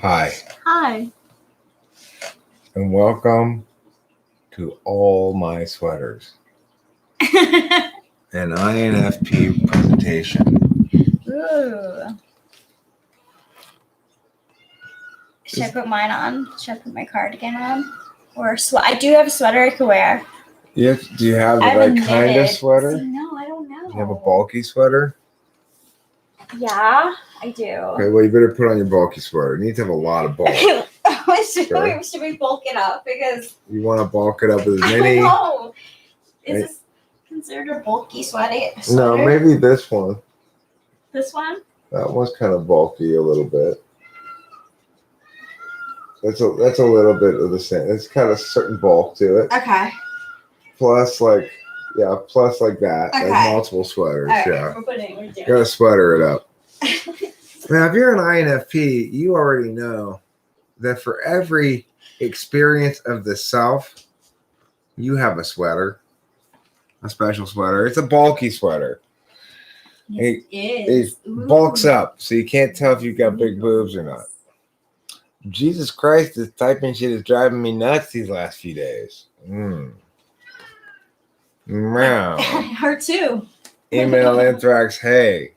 Hi, Hi. and welcome to all my sweaters. An INFP presentation. Ooh. Should I put mine on? Should I put my cardigan on? Or I do have a sweater I could wear. Do you have the I have right a kind of knitted. sweater? See, no, I don't know. Do you have a bulky sweater? Yeah, I do. Okay, well, you better put on your bulky sweater. You need to have a lot of bulk. Should we bulk it up? Because You want to bulk it up as I many? don't know. Is this considered a bulky sweater? No, maybe this one. This one? That one's kind of bulky a little bit. That's a little bit of the same. It's kind of certain bulk to it. Okay. Plus like that. Okay. Like multiple sweaters. All right, Yeah. we're doing. Gotta sweater it up. Now, if you're an INFP, you already know that for every experience of the self, you have a sweater, a special sweater. It's a bulky sweater. It is. It bulks up, so you can't tell if you've got big boobs or not. Jesus Christ, this typing shit is driving me nuts these last few days. Meow. Her too. Email anthrax, hey.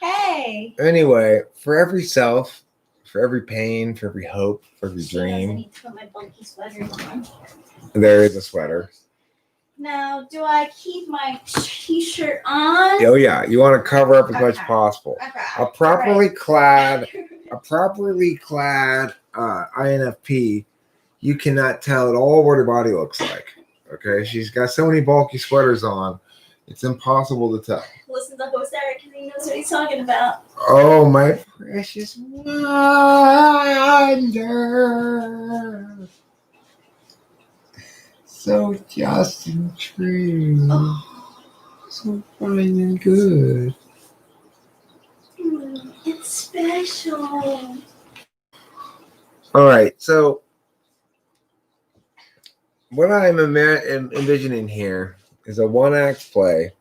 Hey. Anyway, for every self, for every pain, for every hope, for every I dream, need to put my bulky sweater on. there is a sweater. Now, do I keep my t-shirt on? Oh yeah, you want to cover up as much as Okay. possible. Okay. A properly clad INFP, you cannot tell at all what her body looks like. Okay, she's got so many bulky sweaters on, it's impossible to tell. Listen to host Eric because he knows what he's talking about. Oh, my precious wonder. So just and true. Oh. So fine and good. It's special. All right, so what I'm envisioning here is a one-act play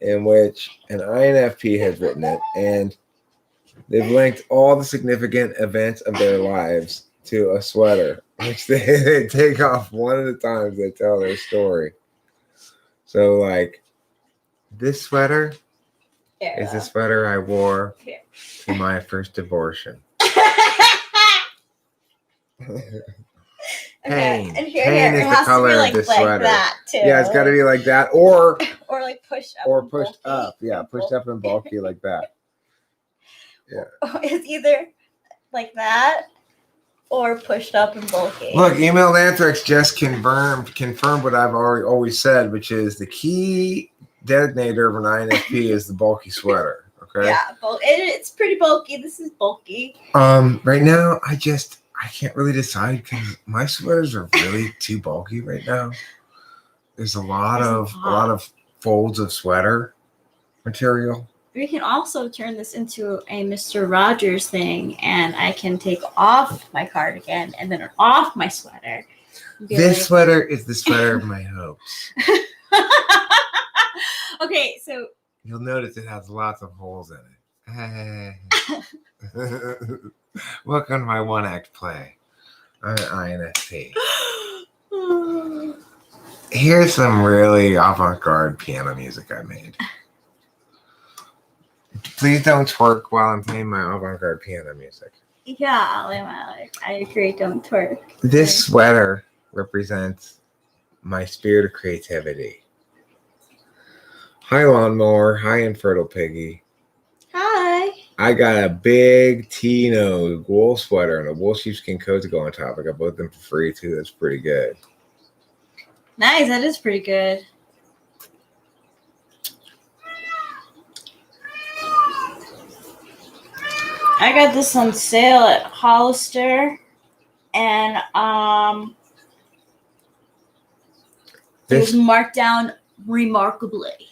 in which an INFP has written it, and they've linked all the significant events of their lives to a sweater, which they take off one at a time as they tell their story. So, like, this sweater is the sweater I wore to my first abortion. Pain. Okay. And Pain is it the has color to be of like this sweater. That too. Yeah, it's got to be like that, or like pushed up. or pushed up. Yeah, pushed up and bulky like that. Yeah. It's either like that or pushed up and bulky. Look, email anthrax just confirmed what I've always said, which is the key designator of an INFP is the bulky sweater. Okay. Yeah, it's pretty bulky. This is bulky. Right now, I can't really decide because my sweaters are really too bulky right now. There's a lot of folds of sweater material. We can also turn this into a Mr. Rogers thing, and I can take off my cardigan and then off my sweater. This sweater is the sweater of my hopes. Okay, so you'll notice it has lots of holes in it. Welcome to my one-act play. I'm an INFP. Here's some really avant-garde piano music I made. Please don't twerk while I'm playing my avant-garde piano music. Yeah, I agree. Don't twerk. This sweater represents my spirit of creativity. Hi, lawnmower. Hi, infertile piggy. Hi. I got a big Tino wool sweater and a wool sheepskin coat to go on top. I got both of them for free, too. That's pretty good. Nice. That is pretty good. I got this on sale at Hollister, and it was marked down remarkably.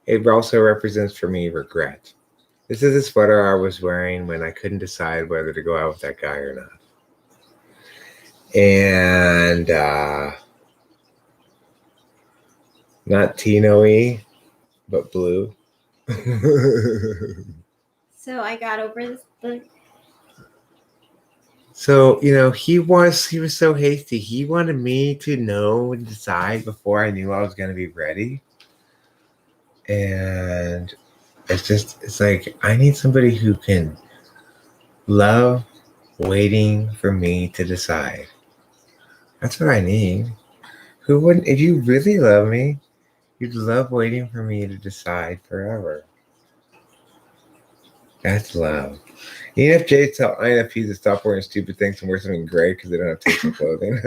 It also represents for me regret. This is a sweater I was wearing when I couldn't decide whether to go out with that guy or not. And not Tino-y, but blue. So I got over the So, he was so hasty. He wanted me to know and decide before I knew I was going to be ready. And it's like, I need somebody who can love waiting for me to decide. That's what I need. Who wouldn't, if you really love me, you'd love waiting for me to decide forever. That's love. ENFJs tell INFPs to stop wearing stupid things and wear something gray because they don't have taste in clothing.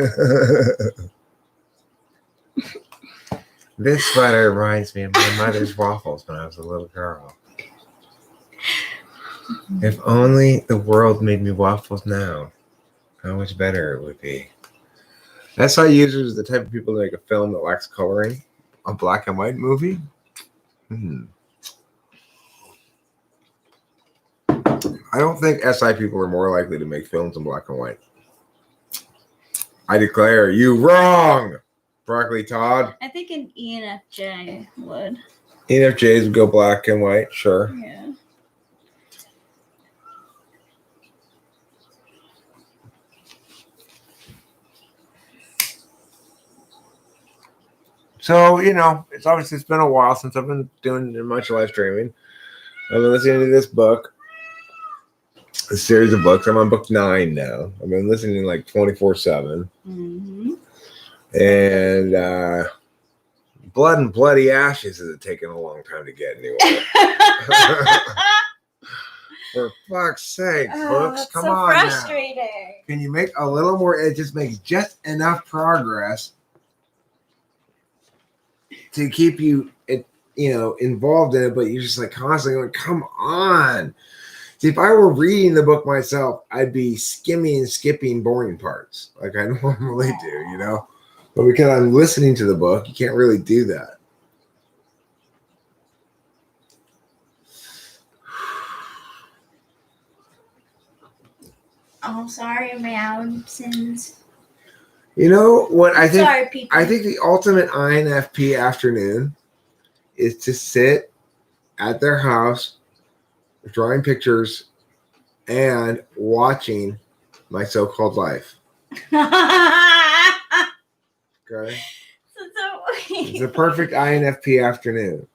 This sweater reminds me of my mother's waffles when I was a little girl. If only the world made me waffles now, how much better it would be. SI users are the type of people that make a film that lacks coloring. A black and white movie? I don't think SI people are more likely to make films in black and white. I declare you wrong, Broccoli Todd. I think an ENFJ would. ENFJs would go black and white, sure. Yeah. So, it's been a while since I've been doing much live streaming. I've been listening to this book, a series of books. I'm on book 9 now. I've been listening like 24/7. Mm-hmm. And Blood and Bloody Ashes has taken a long time to get anywhere. For fuck's sake, books, come so on frustrating. now. Can you make a little more? It just makes just enough progress to keep you, involved in it, but you're just like constantly going, come on. See, if I were reading the book myself, I'd be skimming and skipping boring parts like I normally do, But because I'm listening to the book, you can't really do that. Oh, sorry, my absence. You know what I think? Sorry, people. I think the ultimate INFP afternoon is to sit at their house, drawing pictures, and watching My So-Called Life. Okay, it's the perfect INFP afternoon.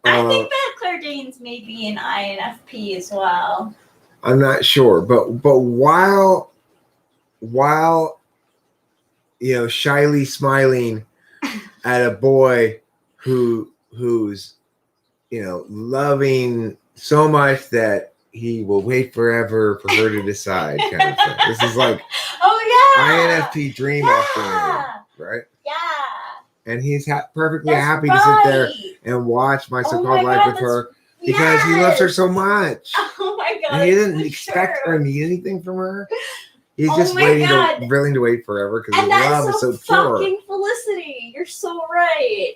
I think that Claire Danes may be an INFP as well. I'm not sure, but while shyly smiling at a boy who's loving so much that he will wait forever for her to decide, kind of thing. This is like INFP dream afternoon, right? Yeah. And he's perfectly happy to sit there and watch My So-Called Life with her because he loves her so much. Oh my god! And he didn't expect or need anything from her. He's just willing to wait forever because his love is so pure. Fucking Felicity, you're so right.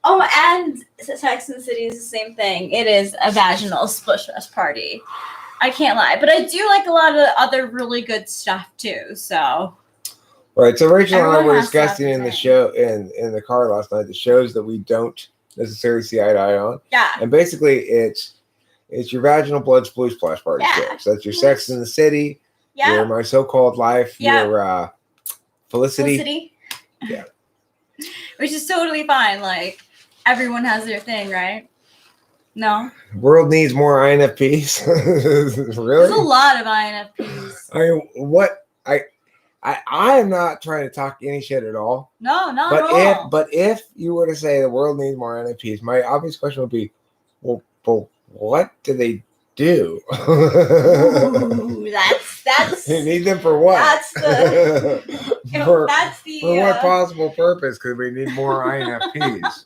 Oh, and Sex and the City is the same thing. It is a vaginal split dress party. I can't lie, but I do like a lot of other really good stuff too. So. Right. So Rachel and I were discussing in the show in the car last night the shows that we don't necessarily see eye to eye on. Yeah. And basically, it's your vaginal blood sploosh splash party shows. So that's your Sex in the City. Yeah. Your My So-Called Life. Yeah. Your Felicity. Yeah. Which is totally fine. Like everyone has their thing, right? No. The world needs more INFPs. Really? There's a lot of INFPs. I mean, what I am not trying to talk any shit at all. No, not at all. But if you were to say the world needs more INFPs, my obvious question would be, well, what do they do? Ooh, that's you need them for what? That's the for what possible purpose could we need more INFPs?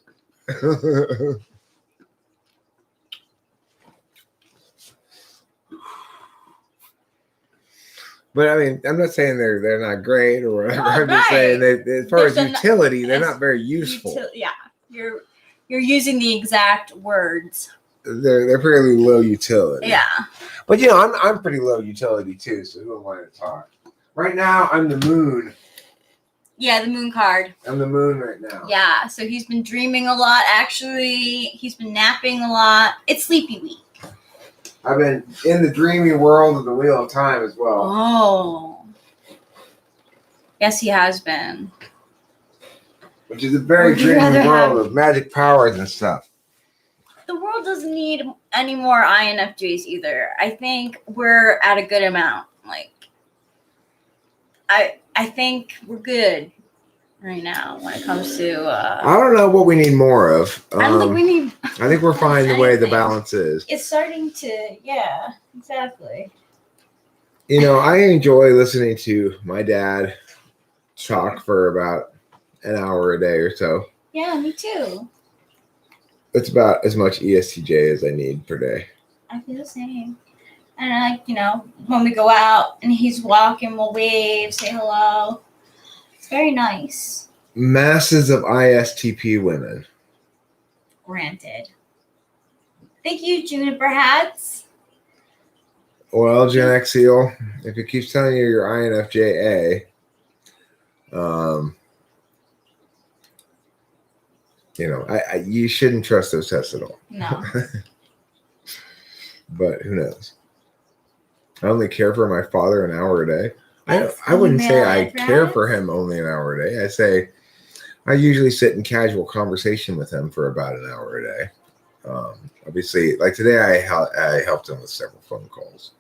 But I mean, I'm not saying they're not great or whatever. I'm just saying that as far as utility, they're not very useful. Yeah, you're using the exact words. They're pretty low utility. Yeah. But I'm pretty low utility too. So who am I to talk? Right now, I'm the moon. Yeah, the moon card. I'm the moon right now. Yeah. So he's been dreaming a lot. Actually, he's been napping a lot. It's sleepy week. I've been in the dreamy world of the Wheel of Time as well. Oh. Yes, he has been. Which is a very Would you dreamy rather world have- of magic powers and stuff. The world doesn't need any more INFJs either. I think we're at a good amount. Like, I think we're good right now when it comes to. I don't know what we need more of. I don't think we need. I think we're fine the way the anything. balance is. It's starting to, yeah, exactly. You know, I enjoy listening to my dad talk for about an hour a day or so. Yeah, me too. It's about as much ESTJ as I need per day. I feel the same. And like, when we go out and he's walking, we'll wave, say hello. It's very nice. Masses of ISTP women. Granted. Thank you, Juniper Hats. Well, Gen X Seal, if it keeps telling you you're INFJA, you shouldn't trust those tests at all. No. But who knows? I only care for my father an hour a day. That's I wouldn't say email I address. care for him only an hour a day. I say I usually sit in casual conversation with him for about an hour a day. Obviously, like today, I helped him with several phone calls.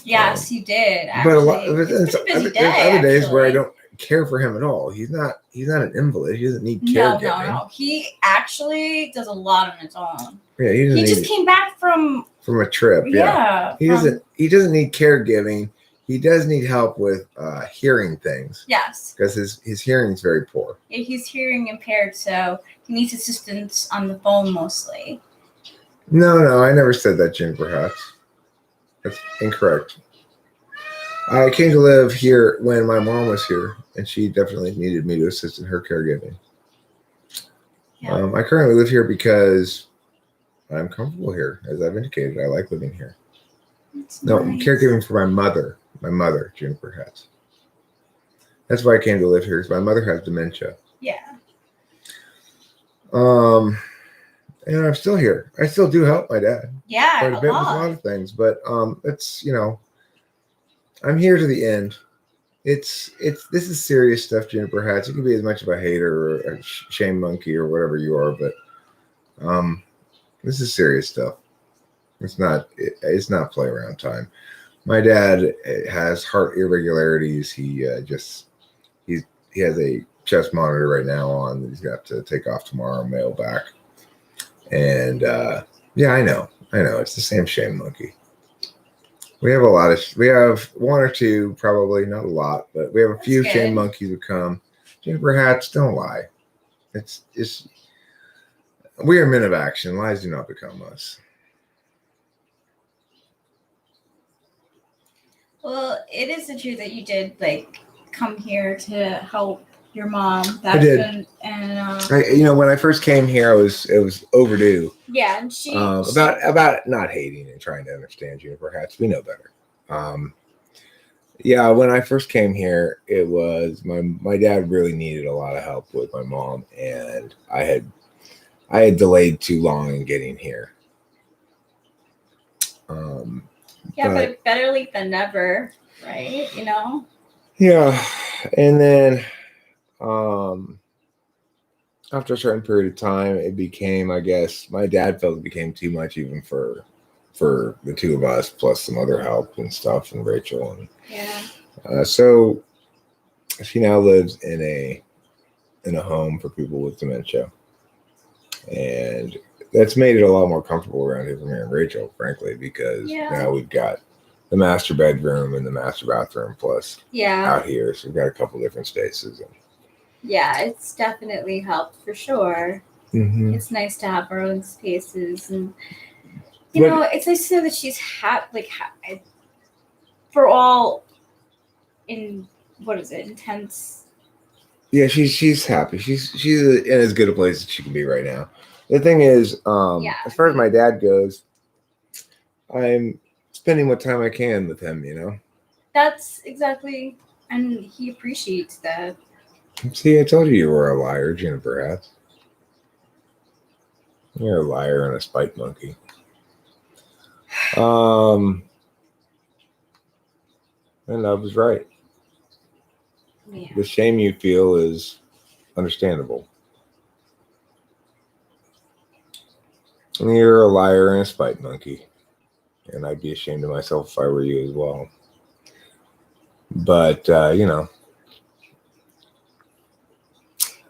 Yes, you did. But a Actually. lot, It's been a busy day, there's other days where I actually. don't care for him at all. He's not an invalid. He doesn't need No. caregiving. He actually does a lot on his own. Yeah, he doesn't He need just came back from from a trip. yeah. He doesn't need caregiving. He does need help with hearing things Yes. because his hearing is very poor. Yeah, he's hearing impaired, so he needs assistance on the phone mostly. No, I never said that, Jim. Perhaps that's incorrect. I came to live here when my mom was here, and she definitely needed me to assist in her caregiving. Yeah. I currently live here because I'm comfortable here, as I've indicated. I like living here. That's No, nice. caregiving for my mother, Juniper has. That's why I came to live here, because my mother has dementia. Yeah. And I'm still here. I still do help my dad Yeah, quite a bit with a lot of things, but it's I'm here to the end. This is serious stuff, Juniper Hats. You can be as much of a hater or a shame monkey or whatever you are, but this is serious stuff. It's not play around time. My dad has heart irregularities. He has a chest monitor right now on that he's got to take off tomorrow, mail back. And yeah, I know it's the same shame monkey. We have one or two, probably not a lot, but we have a few That's shame good. monkeys who come. Juniper Hats, don't lie. It's we are men of action. Lies do not become us. Well, it is the truth that you did come here to help your mom. I did. When I first came here, it was overdue. Yeah, and she About not hating and trying to understand Juniper Hats. We know better. Yeah, when I first came here, it was my dad really needed a lot of help with my mom, and I had delayed too long in getting here. but better late than never, right? Yeah, and then after a certain period of time, it became, I guess, my dad felt it became too much even for the two of us, plus some other help and stuff, and Rachel. And Yeah. so she now lives in a home for people with dementia, and that's made it a lot more comfortable around here for me and Rachel, frankly, because now we've got the master bedroom and the master bathroom plus out here, so we've got a couple different spaces. Yeah, it's definitely helped for sure. Mm-hmm. It's nice to have our own spaces, and it's nice to know that she's for all in intense. Yeah, she's happy. She's in as good a place as she can be right now. The thing is, as far as my dad goes, I'm spending what time I can with him. That's exactly, and he appreciates that. See, I told you were a liar, Juniper Hats. You're a liar and a spite monkey. And I was right. Yeah. The shame you feel is understandable. And you're a liar and a spite monkey. And I'd be ashamed of myself if I were you as well. But,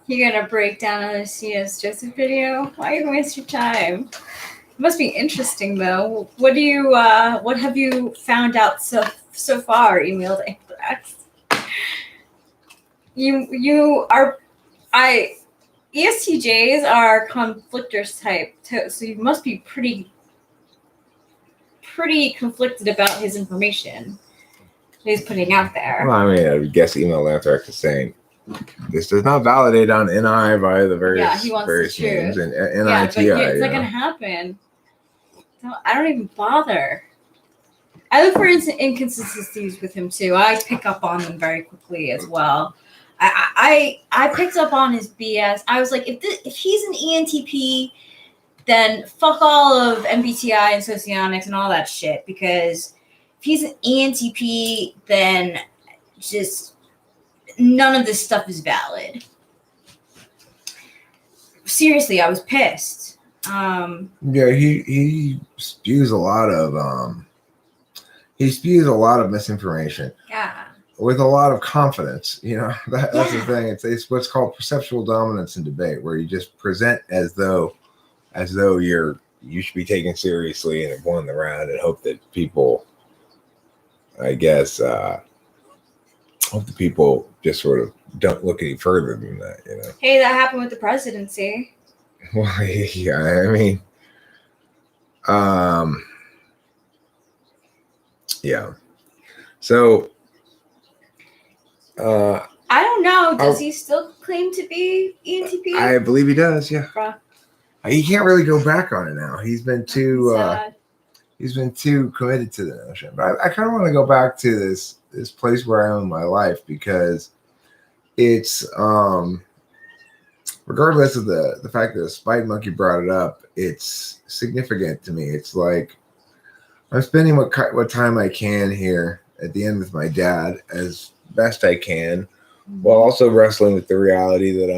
You're gonna break down on this C.S. Joseph video? Why are you gonna waste your time? It must be interesting though. What have you found out so far, Emil the Anthrax? ESTJs are conflictors type, so you must be pretty conflicted about his information he's putting out there. well, I mean, I would guess email anthrax is saying this does not validate on NI by the various he wants various the truth. names and Yeah, but NITI. it's not gonna happen. I don't even bother. I look for inconsistencies with him too. I pick up on them very quickly as well. I picked up on his BS. I was like, if he's an ENTP, then fuck all of MBTI and socionics and all that shit. Because if he's an ENTP, then just none of this stuff is valid. Seriously, I was pissed. Yeah, he spews a lot of misinformation. Yeah. With a lot of confidence, that's the thing. It's what's called perceptual dominance in debate, where you just present as though you should be taken seriously and have won the round, and hope that people, I guess, hope the people just sort of don't look any further than that. Hey, that happened with the presidency. Well, yeah, I mean, yeah. So. I don't know. Does he still claim to be ENTP? I believe he does. Yeah. Bruh. He can't really go back on it now. He's been too. Sad. He's been too committed to the notion. But I kind of want to go back to this place where I am in my life, because it's regardless of the fact that the Spike Monkey brought it up, it's significant to me. It's like I'm spending what time I can here at the end with my dad as best I can, while also wrestling with the reality that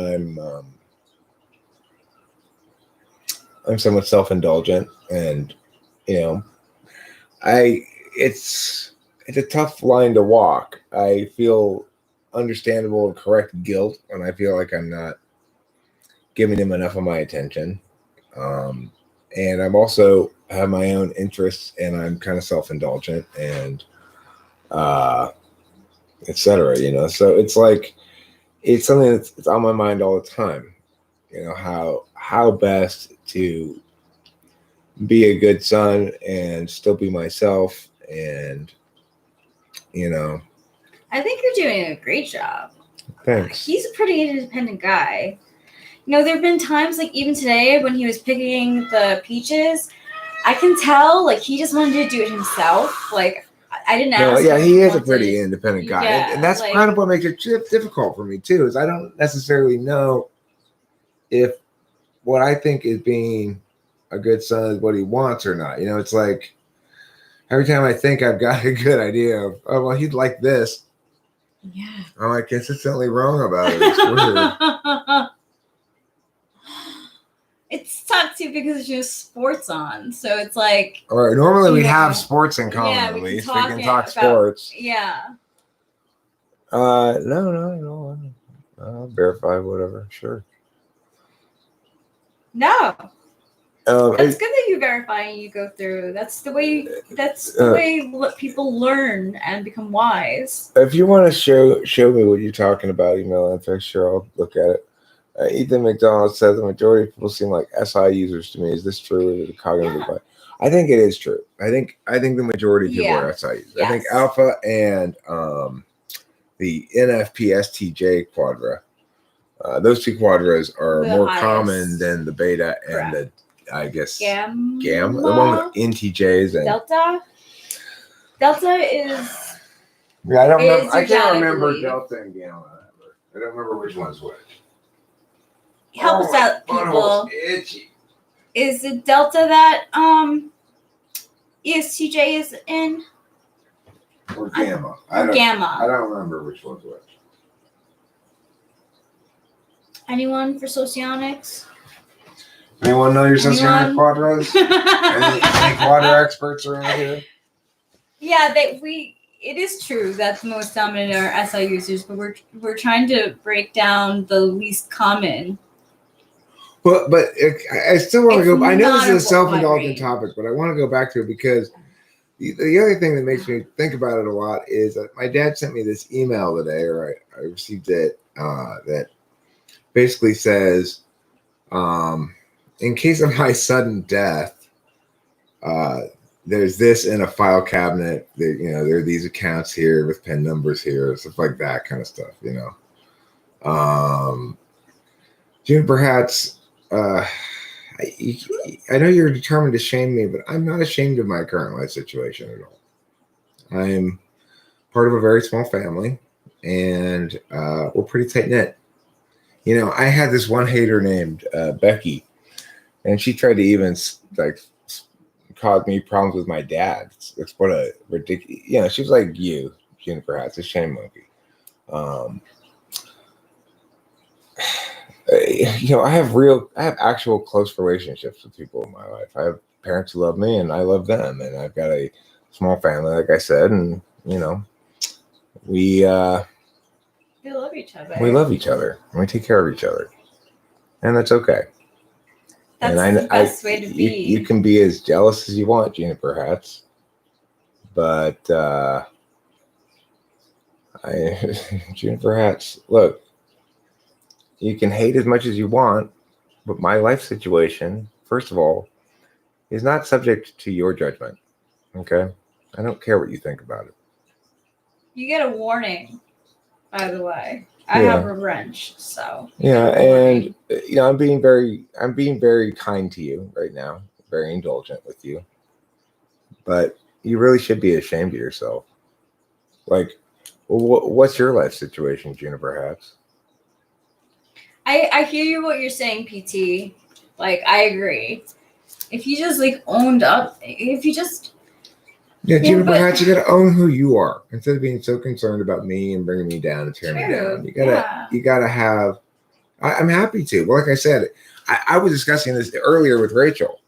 I'm somewhat self-indulgent, and it's a tough line to walk. I feel understandable and correct guilt when I feel like I'm not giving him enough of my attention, and I'm also have my own interests, and I'm kind of self-indulgent and etc. So it's like it's something that's on my mind all the time. How best to be a good son and still be myself, and I think you're doing a great job. Thanks. He's a pretty independent guy. There have been times, like even today when he was picking the peaches, I can tell like he just wanted to do it himself. Like I didn't ask him. Yeah, he is a pretty independent guy, Yeah, and that's kind of what makes it difficult for me too. Is I don't necessarily know if what I think is being a good son is what he wants or not. It's like every time I think I've got a good idea of, oh well, he'd like this. Yeah. I'm like consistently wrong about it. It's weird. It's tough too because it's just sports on, so it's like. Or normally we have sports in common. Yeah, at we least can we can talk sports. Yeah. No. I'll verify whatever. Sure. No. That's good that you verify and you go through. That's the way. People learn and become wise. If you want to show me what you're talking about, email anthrax. Sure, I'll look at it. Ethan McDonald says the majority of people seem like SI users to me. Is this true? Or is it cognitive? Yeah. I think it is true. I think the majority of people are SI users. Yes. I think Alpha and the NFP STJ quadra. Those two quadras are more common than the beta. Correct. And the I guess Gamma, the one with NTJs and Delta is. Yeah, I don't remember. I can't remember Delta and Gamma. I don't remember which one's which. Help us out, people. Itchy. Is it Delta that ESTJ is in? Or Gamma. Gamma. I don't remember which one's which. Anyone for socionics? Anyone know your socionic Anyone? quadras? Any quadra experts around here? Yeah, it is true that the most dominant are SI users, but we're trying to break down the least common. But I still want to go. I know this is a Not self-indulgent range. topic, but I want to go back to it because the other thing that makes me think about it a lot is that my dad sent me this email today, or I received it, that basically says, in case of my sudden death, there's this in a file cabinet. That, there are these accounts here with PIN numbers here, stuff like that kind of stuff. Juniper Hats. I know you're determined to shame me, but I'm not ashamed of my current life situation at all. I'm part of a very small family, and we're pretty tight knit. I had this one hater named Becky, and she tried to even cause me problems with my dad. It's what a ridiculous. She was like you, Juniper Hats, a shame monkey. I have actual close relationships with people in my life. I have parents who love me and I love them. And I've got a small family, like I said, and, we love each other. We love each other and we take care of each other. And that's okay. That's the best way to be. You can be as jealous as you want, Juniper Hats. But Juniper Hats, look. You can hate as much as you want, but my life situation, first of all, is not subject to your judgment. Okay? I don't care what you think about it. You get a warning, by the way. I have a wrench, so. Yeah, and I'm being very kind to you right now, very indulgent with you. But you really should be ashamed of yourself. Like, what's your life situation, Juniper Hats? I hear you what you're saying, PT. Like, I agree. If you just owned up, Juniper Hats, you gotta own who you are instead of being so concerned about me and bringing me down and tearing me down. You gotta have. I'm happy to. Well, like I said, I was discussing this earlier with Rachel,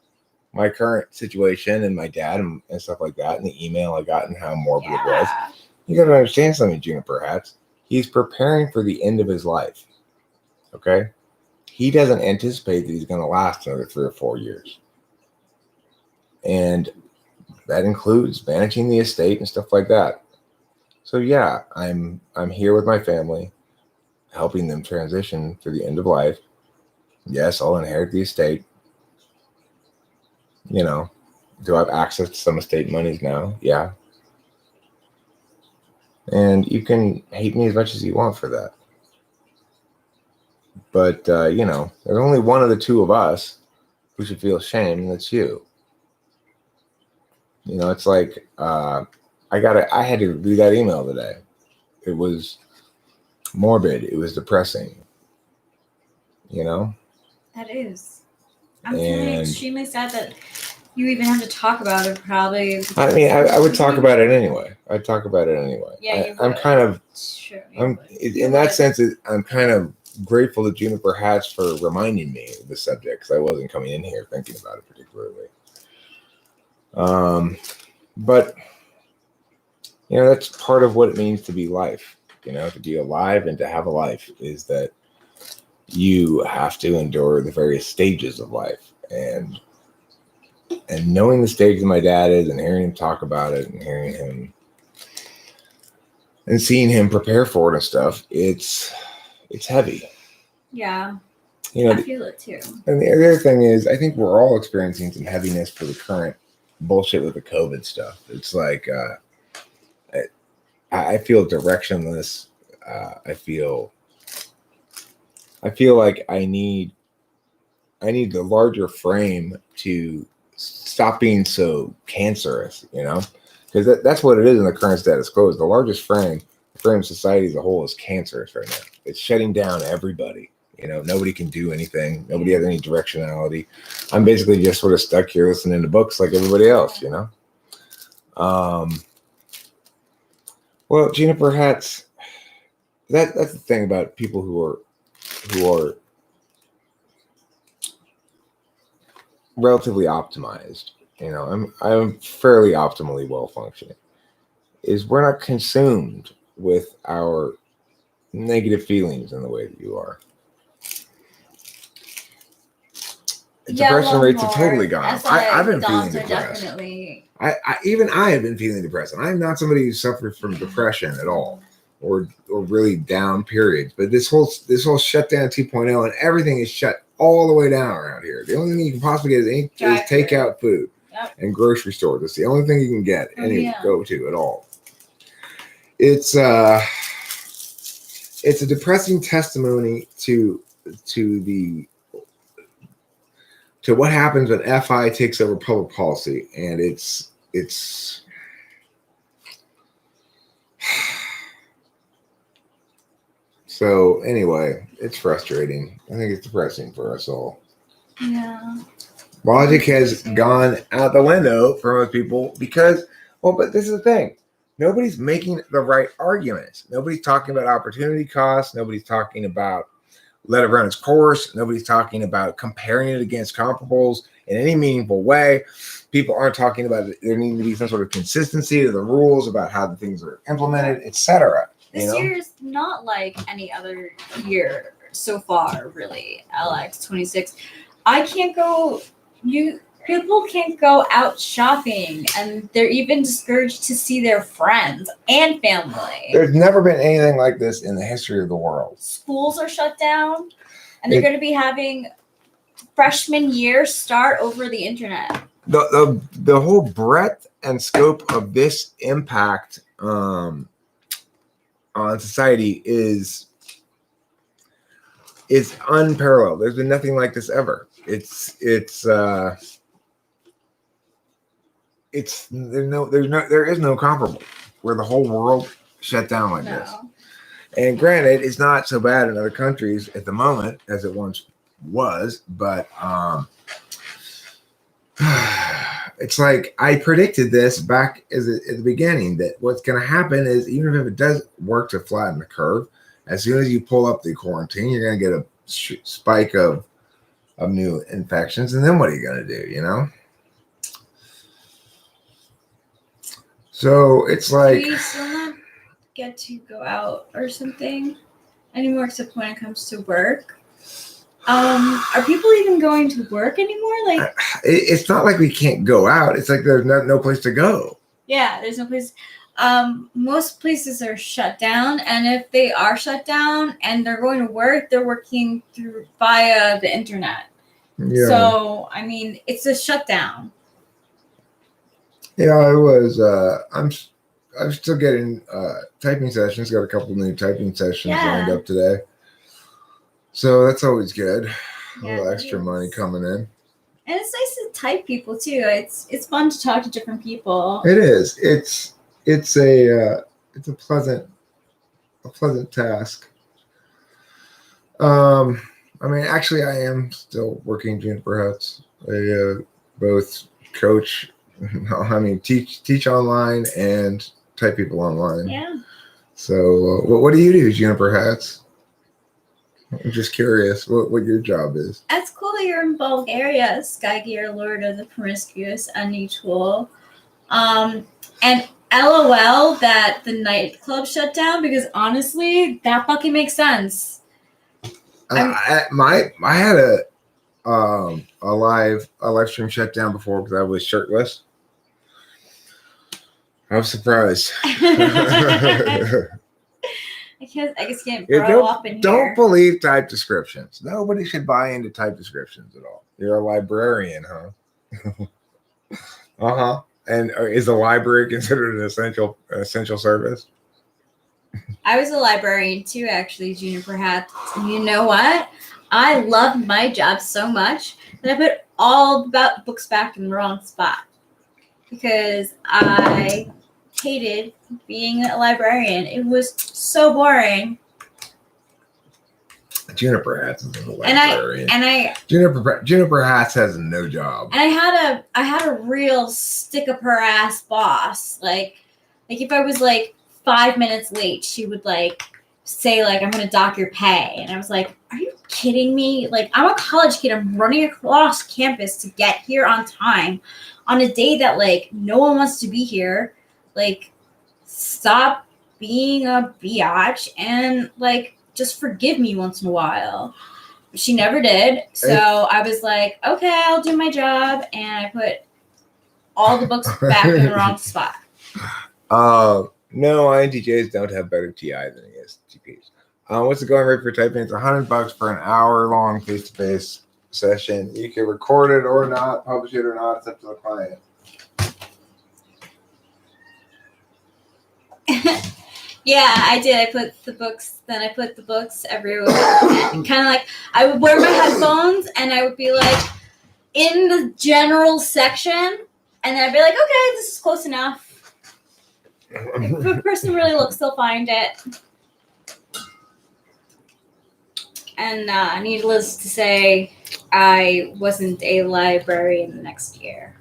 my current situation and my dad and stuff like that, and the email I got and how morbid it was. You gotta understand something, Juniper Hats. He's preparing for the end of his life. Okay, he doesn't anticipate that he's going to last another 3 or 4 years, and that includes managing the estate and stuff like that. So yeah, I'm here with my family, helping them transition to the end of life. Yes, I'll inherit the estate. Do I have access to some estate monies now? Yeah, and you can hate me as much as you want for that. But, there's only one of the two of us who should feel shame, and that's you. It's like, I had to read that email today. It was morbid. It was depressing. That is. I'm feeling extremely sad that you even have to talk about it, probably. I mean, I would talk about it anyway. I'd talk about it anyway. Yeah, you I'm would. kind of, Sure, in that sense, I'm kind of grateful to Juniper Hats for reminding me of the subject because I wasn't coming in here thinking about it particularly. But that's part of what it means to be life. To be alive and to have a life is that you have to endure the various stages of life, and knowing the stage that my dad is and hearing him talk about it and hearing him and seeing him prepare for it and stuff, it's heavy. Yeah. I feel it too. And the other thing is, I think we're all experiencing some heaviness for the current bullshit with the COVID stuff. It's like, I feel directionless. I feel like I need the larger frame to stop being so cancerous, because that's what it is in the current status quo. Is the largest frame of society as a whole is cancerous right now. It's shutting down everybody. Nobody can do anything. Nobody has any directionality. I'm basically just sort of stuck here listening to books like everybody else, Well, Juniper hats. That's the thing about people who are relatively optimized. I'm fairly optimally well functioning. Is we're not consumed with our negative feelings in the way that you are. Depression rates have totally gone up. I've been feeling depressed. Definitely. I have been feeling depressed. And I'm not somebody who suffers from depression at all, or really down periods. But this whole shutdown 2.0 and everything is shut all the way down around here. The only thing you can possibly get is takeout food and grocery store. That's the only thing you can get go to at all. It's a depressing testimony to what happens when FI takes over public policy, and it's so anyway, it's frustrating. I think it's depressing for us all. Yeah. Logic has gone out the window for most people because, but this is the thing. Nobody's making the right arguments. Nobody's talking about opportunity costs. Nobody's talking about let it run its course. Nobody's talking about comparing it against comparables in any meaningful way. People aren't talking about it. There needs to be some sort of consistency to the rules about how the things are implemented, etc. This year is not like any other year so far, really. LX26. I can't go. People can't go out shopping, and they're even discouraged to see their friends and family. There's never been anything like this in the history of the world. Schools are shut down, and they're going to be having freshman year start over the internet. The whole breadth and scope of this impact on society is unparalleled. There's been nothing like this ever. There is no comparable where the whole world shut down like this. And granted, it's not so bad in other countries at the moment as it once was, but it's like I predicted this back at the beginning, that what's going to happen is, even if it does work to flatten the curve, as soon as you pull up the quarantine, you're going to get a spike of new infections, and then what are you going to do? So it's like, do you still not get to go out or something anymore, except when it comes to work? Are people even going to work anymore? Like, it's not like we can't go out. It's like there's no place to go. Yeah, there's no place. Most places are shut down, and if they are shut down and they're going to work, they're working via the internet. Yeah. So I mean, it's a shutdown. Yeah, I was. I'm still getting typing sessions. Got a couple new typing sessions lined up today. So that's always good. A little extra money coming in. And it's nice to type people too. It's fun to talk to different people. It is. It's a pleasant task. I mean, actually, I am still working Juniper Hats. I both coach. I mean, teach online and type people online. Yeah. So, what do you do, Juniper Hats? I'm just curious what your job is. It's cool that you're in Bulgaria, Sky Gear, Lord of the Promiscuous, Unusual. And LOL that the nightclub shut down, because honestly, that fucking makes sense. I had a live stream shut down before because I was shirtless. I was surprised. I guess can't grow up in here. Don't believe type descriptions. Nobody should buy into type descriptions at all. You're a librarian, huh? Uh-huh. And is a library considered an essential service? I was a librarian too, actually, Juniper Hats. And you know what? I loved my job so much that I put all about books back in the wrong spot, because I hated being a librarian. It was so boring. Juniper Hats is in the And library. Juniper Hats has no job. And I had a real stick up her ass boss. Like if I was like 5 minutes late, she would like say like, I'm gonna dock your pay. And I was like, are you kidding me? Like, I'm a college kid. I'm running across campus to get here on time on a day that like no one wants to be here. Like, stop being a biatch and like just forgive me once in a while. She never did. So I was like, okay, I'll do my job. And I put all the books back in the wrong spot. No, INTJs don't have better TI than ESTPs. What's the going rate for typing? It's $100 for an hour-long face-to-face session. You can record it or not, publish it or not. It's up to the client. Yeah, I did. I put the books everywhere. Kind of like I would wear my headphones and I would be like in the general section, and then I'd be like, okay, this is close enough. If the person really looks, they'll find it. And needless to say, I wasn't a librarian the next year.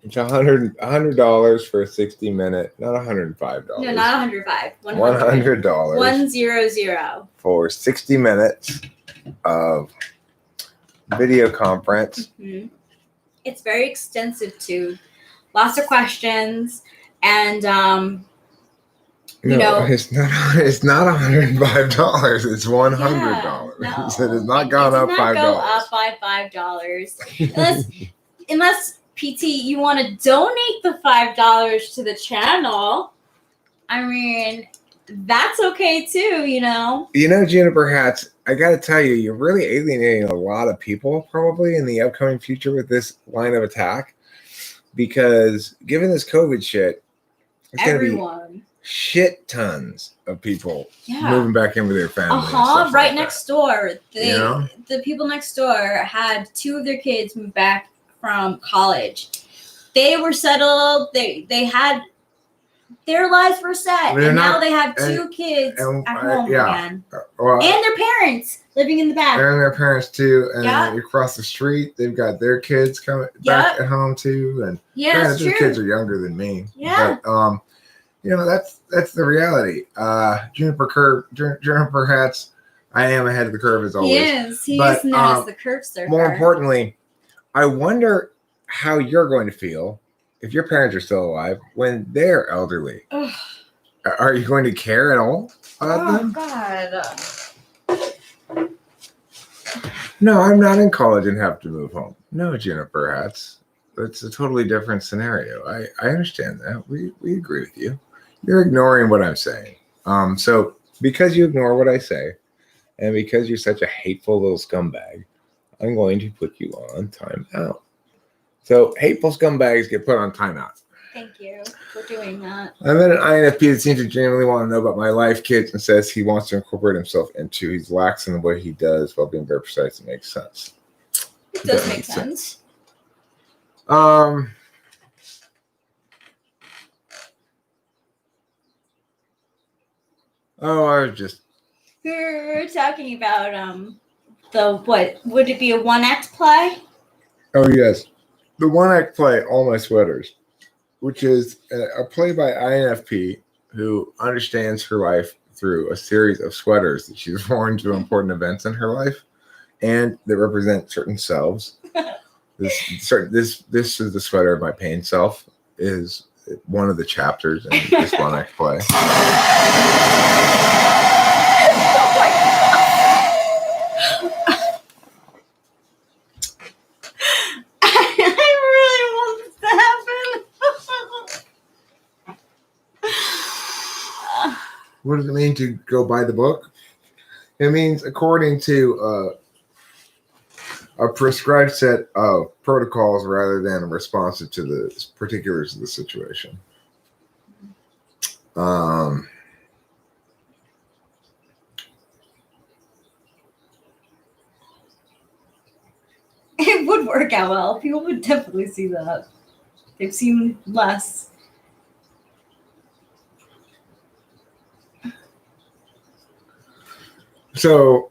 It's $100 for a 60-minute, not $105. No, not $105. $100. 100. For 60 minutes of video conference. Mm-hmm. It's very extensive too. Lots of questions, and it's not $105. It's $100. Yeah, no. It has not gone up $5. It did not go up by $5. Unless PT, you want to donate the $5 to the channel. I mean, that's okay too, Juniper Hats, I got to tell you, you're really alienating a lot of people probably in the upcoming future with this line of attack. Because given this COVID shit, it's going to be shit tons of people moving back in with their family. Right next door. The people next door had 2 of their kids move back from college. They were settled. They had their lives were set, and now they have 2 kids at home again, and their parents living in the back, and their parents too. And across the street, they've got their kids coming back at home too. And their kids are younger than me. Yeah, but that's the reality. Juniper Hats. I am ahead of the curve as always. He is. He is known as the curve surfer. More importantly, I wonder how you're going to feel if your parents are still alive when they're elderly. Ugh. Are you going to care at all about them? Oh, God. No, I'm not in college and have to move home. No, Juniper Hats. It's a totally different scenario. I understand that. We agree with you. You're ignoring what I'm saying. So because you ignore what I say, and because you're such a hateful little scumbag, I'm going to put you on timeout. So hateful scumbags get put on timeout. Thank you for doing that. I met an INFP that seems to genuinely want to know about my life, kids, and says he wants to incorporate himself into. He's lax in the way he does while being very precise. It makes sense. It does make sense. Oh, I was just. We were talking about what would it be, a 1-act play? Oh yes. The 1-act play, All My Sweaters, which is a play by INFP who understands her life through a series of sweaters that she's worn to important events in her life and that represent certain selves. This is the sweater of my pain self is one of the chapters in this 1-act play. What does it mean to go buy the book? It means according to a prescribed set of protocols rather than responsive to the particulars of the situation. It would work out well. People would definitely see that. They've seen less. So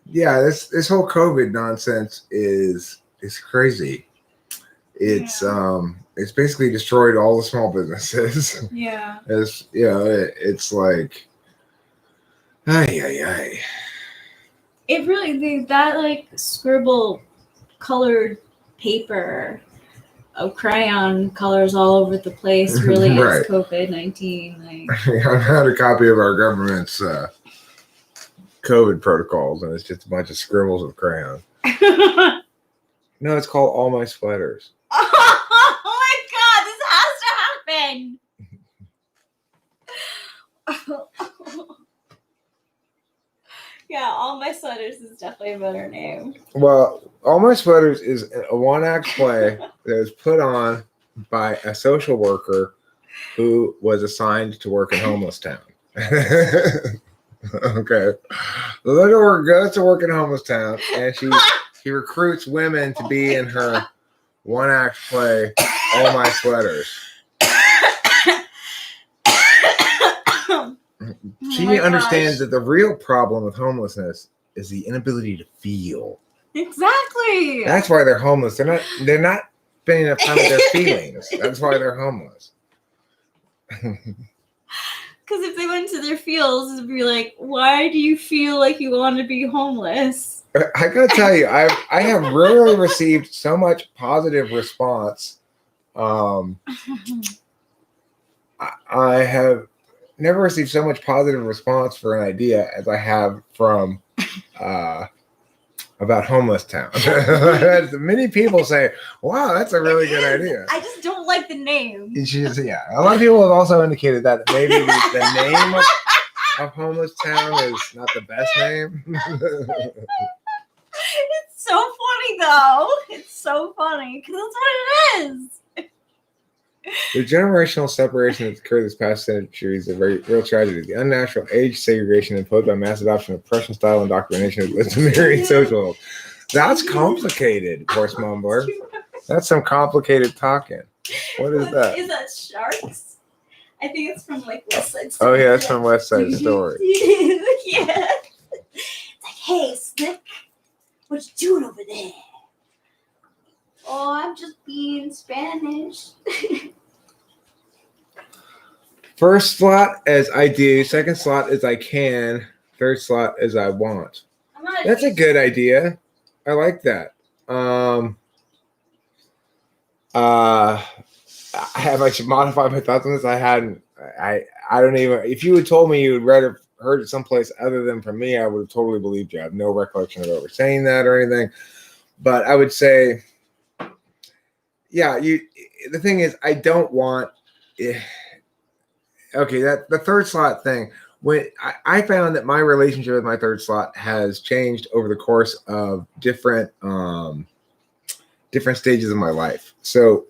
yeah, this whole COVID nonsense is crazy. It's basically destroyed all the small businesses. Yeah. It's it's like ay. It really that like scribble colored paper of crayon colors all over the place really Right. is COVID-19. Like I had a copy of our government's COVID protocols, and it's just a bunch of scribbles of crayon. No, it's called All My Sweaters. Oh my god, this has to happen. Yeah, All My Sweaters is definitely a better name. Well, All My Sweaters is a one-act play that was put on by a social worker who was assigned to work in homeless town. Okay. The little girl goes to work in homeless town, and she recruits women to be in her one-act play, All My Sweaters. She understands that the real problem with homelessness is the inability to feel. Exactly. That's why they're homeless. They're not spending enough time with their feelings. That's why they're homeless. Because if they went to their feels, it'd be like, why do you feel like you want to be homeless? I gotta tell you, I have rarely received so much positive response. I have never received so much positive response for an idea as I have from about Homeless Town. Many people say, "Wow, that's a really good idea." I just don't like the name. Yeah, a lot of people have also indicated that maybe the name of Homeless Town is not the best name. It's so funny though. It's so funny because that's what it is. The generational separation that's occurred this past century is a very real tragedy. The unnatural age segregation imposed by mass adoption, oppression, style, and indoctrination has led to myriad social. That's complicated, horse mumbler. That's some complicated talking. What is that? Is that Sharks? I think it's from like West Side Story. Oh yeah, it's from West Side Story. Yeah. It's like, hey, Slick, what you doing over there? Oh, I'm just being Spanish. First slot as I do, second slot as I can, third slot as I want. That's a good idea. I like that. I should modify my thoughts on this. I hadn't. I don't even. If you had told me you had read or heard it someplace other than from me, I would have totally believed you. I have no recollection of ever saying that or anything. But I would say, yeah. The thing is, I don't want. Okay, that the third slot thing. When I found that my relationship with my third slot has changed over the course of different stages of my life. So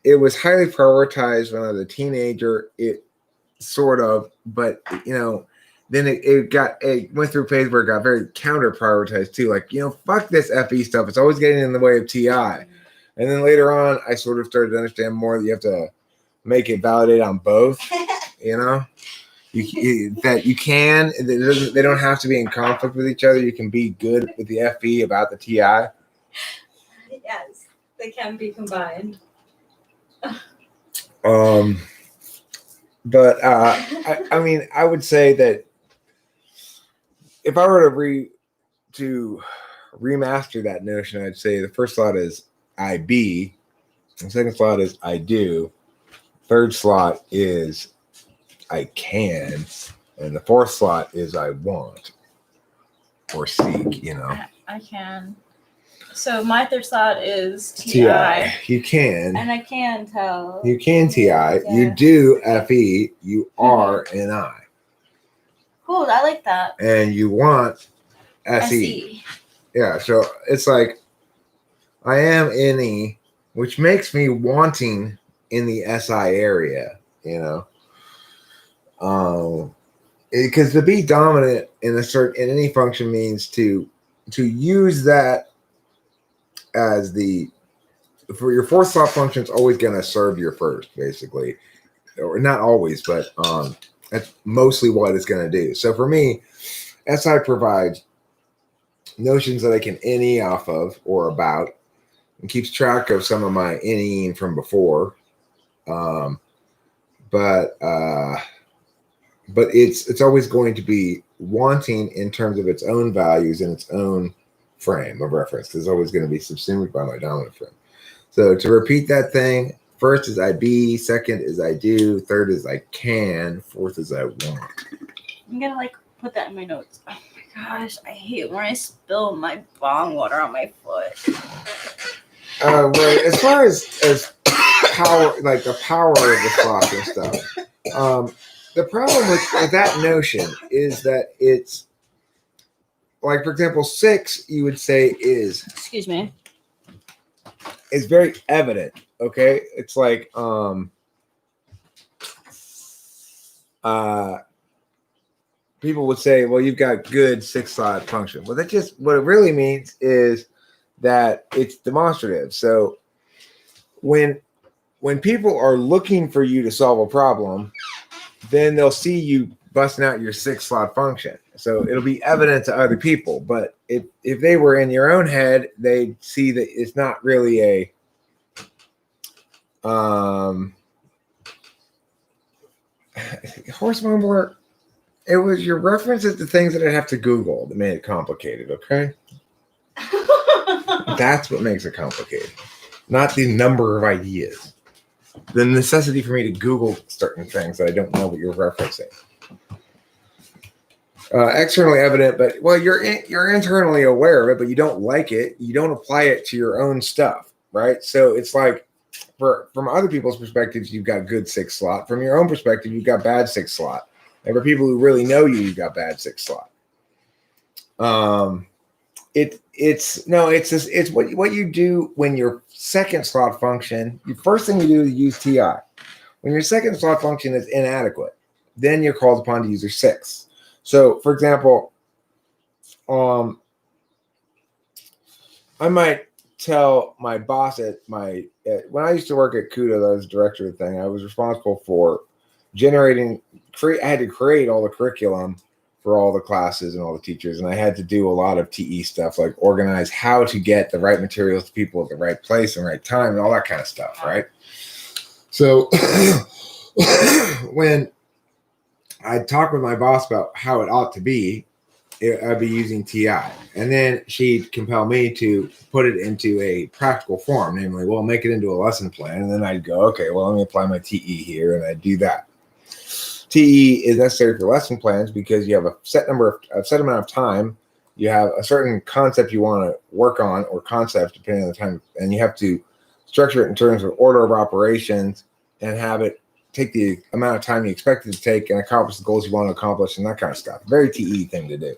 it was highly prioritized when I was a teenager. It sort of, but then it went through a phase where it got very counter prioritized too. Like, fuck this FE stuff. It's always getting in the way of TI. And then later on, I sort of started to understand more that you have to make it validate on both. That you can. They don't have to be in conflict with each other. You can be good with the FE about the TI. Yes, they can be combined. But I mean, I would say that if I were to remaster that notion, I'd say the first slot is I be, the second slot is I do, third slot is I can, and the fourth slot is I want or seek. I can. So my third slot is TI. You can. And I can tell. You can TI. Yeah. You do FE. You are an I. Cool. I like that. And you want SE. Yeah. So it's like I am NE, which makes me wanting in the SI area, because to be dominant in any function means to use that as for your fourth slot function is always going to serve your first, basically, or not always, but that's mostly what it's going to do. So for me, SI provides notions that I can NE off of or about, and keeps track of some of my NEing from before. But it's always going to be wanting in terms of its own values and its own frame of reference. There's always going to be subsumed by my dominant frame. So to repeat that thing, first is I be, second is I do, third is I can, fourth is I want. I'm gonna like put that in my notes. Oh my gosh, I hate when I spill my bong water on my foot. Well, as far as power, like the power of the sloth and stuff, the problem with that notion is that it's like, for example, 6 you would say is, excuse me, is very evident. Okay, it's like people would say, well, you've got good 6 slot function. Well, that just what it really means is that it's demonstrative. So when people are looking for you to solve a problem, then they'll see you busting out your 6 slot function. So it'll be evident to other people. But if they were in your own head, they'd see that it's not really a horse mumbler. It was your references to things that I'd have to Google that made it complicated, okay? That's what makes it complicated, not the number of ideas. The necessity for me to Google certain things that I don't know what you're referencing. Externally evident, but well, you're internally aware of it, but you don't like it. You don't apply it to your own stuff, right? So it's like, from other people's perspectives, you've got good 6 slot. From your own perspective, you've got bad 6 slot. And for people who really know you, you've got bad 6 slot. It's what you do when your second slot function. The first thing you do is use TI. When your second slot function is inadequate, then you're called upon to use your 6. So, for example, I might tell my boss when I used to work at CUDA, I was director of the thing. I was responsible for I had to create all the curriculum for all the classes and all the teachers, and I had to do a lot of TE stuff, like organize how to get the right materials to people at the right place and right time and all that kind of stuff, right? So when I talked with my boss about how it ought to be, I'd be using TI. And then she'd compel me to put it into a practical form, namely, well, make it into a lesson plan. And then I'd go, okay, well, let me apply my TE here, and I'd do that. TE is necessary for lesson plans because you have a set amount of time. You have a certain concept you want to work on, or concepts, depending on the time, and you have to structure it in terms of order of operations and have it take the amount of time you expect it to take and accomplish the goals you want to accomplish and that kind of stuff. Very TE thing to do.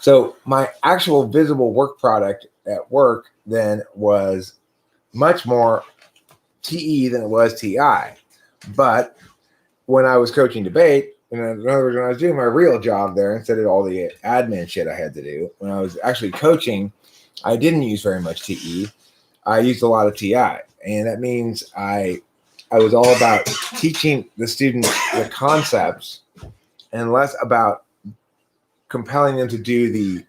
So my actual visible work product at work then was much more TE than it was TI. But when I was coaching debate, in other words, when I was doing my real job there, instead of all the admin shit I had to do, when I was actually coaching, I didn't use very much TE. I used a lot of TI. And that means I was all about teaching the students the concepts and less about compelling them to do the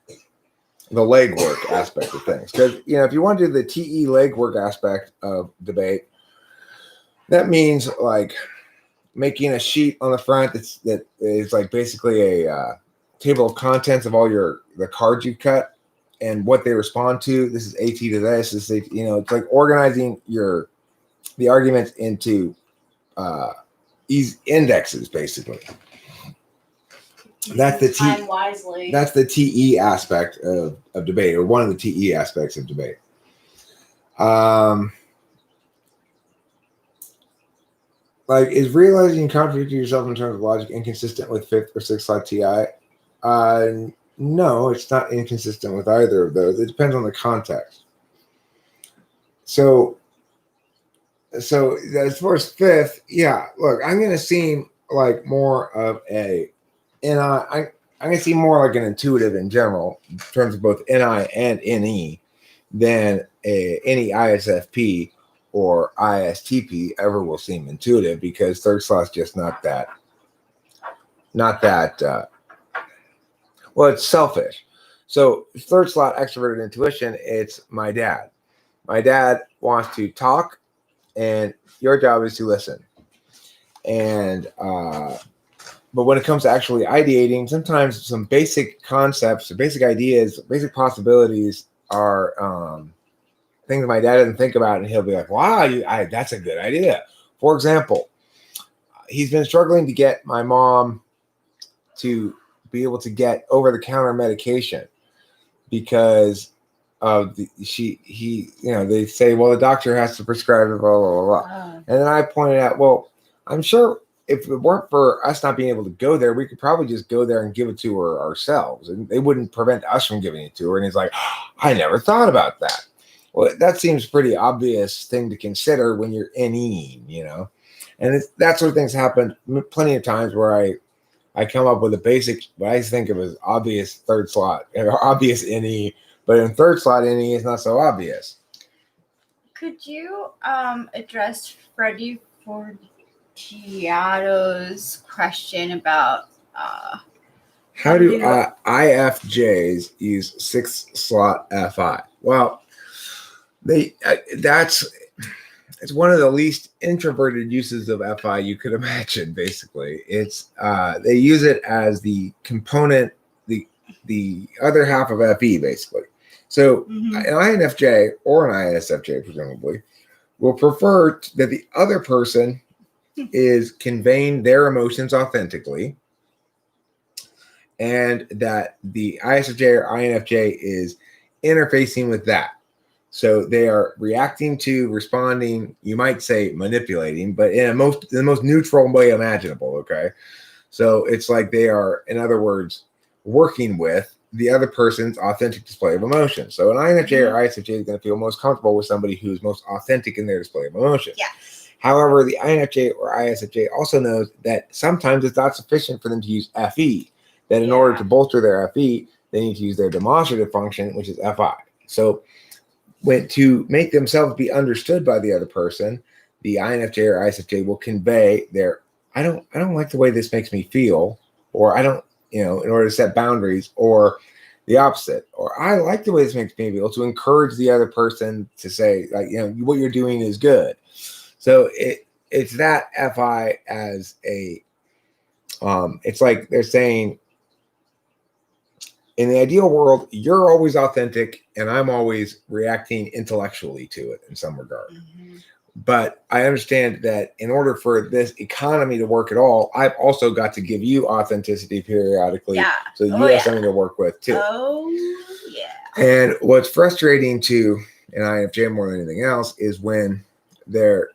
legwork aspect of things. Because, if you want to do the TE legwork aspect of debate, that means like making a sheet on the front that is like basically a table of contents of all the cards you cut and what they respond to. This is AT to this. It's like organizing the arguments into these indexes, basically. That's the time wisely. That's the TE aspect of debate, or one of the TE aspects of debate. Like, is realizing you contradict yourself in terms of logic inconsistent with 5th or 6th slot TI? No, it's not inconsistent with either of those. It depends on the context. So as far as 5th, yeah, look, I'm going to seem like more of I'm going to seem more like an intuitive in general, in terms of both NI and NE, than any ISFP or ISTP ever will seem intuitive, because 3rd slot's just not that. Well, it's selfish. So third slot extroverted intuition, it's my dad. My dad wants to talk, and your job is to listen. And but when it comes to actually ideating, sometimes some basic concepts, basic ideas, basic possibilities are things my dad doesn't think about, and he'll be like, "Wow, that's a good idea." For example, he's been struggling to get my mom to be able to get over-the-counter medication because of they say, well, the doctor has to prescribe it, blah blah blah blah. Oh. And then I pointed out, well, I'm sure if it weren't for us not being able to go there, we could probably just go there and give it to her ourselves, and they wouldn't prevent us from giving it to her. And he's like, I never thought about that. Well, that seems pretty obvious thing to consider when you're NEing, and that sort of things happen plenty of times where I come up with a basic, what I think of as obvious third slot, or obvious NE, but in third slot NE, it's not so obvious. Could you address Freddie Forgiato's question about how do IFJs use sixth slot FI? Well, it's one of the least introverted uses of FI you could imagine. Basically, it's they use it as the component, the other half of FE, basically. So an INFJ or an ISFJ, presumably, will prefer that the other person is conveying their emotions authentically, and that the ISFJ or INFJ is interfacing with that. So they are reacting to, responding, you might say manipulating, but in the most neutral way imaginable, okay? So it's like they are, in other words, working with the other person's authentic display of emotion. So an INFJ or ISFJ is going to feel most comfortable with somebody who's most authentic in their display of emotion. Yes. However, the INFJ or ISFJ also knows that sometimes it's not sufficient for them to use FE, that in order to bolster their FE, they need to use their demonstrative function, which is FI. So to make themselves be understood by the other person, the INFJ or ISFJ will convey their, I don't like the way this makes me feel, or I don't, in order to set boundaries, or the opposite, or I like the way this makes me feel, to encourage the other person to say, like, what you're doing is good. So it's that FI as a, it's like they're saying, in the ideal world, you're always authentic and I'm always reacting intellectually to it in some regard. Mm-hmm. But I understand that in order for this economy to work at all, I've also got to give you authenticity periodically. Yeah. So you have something to work with too. Oh, yeah. And what's frustrating to an INFJ more than anything else is when their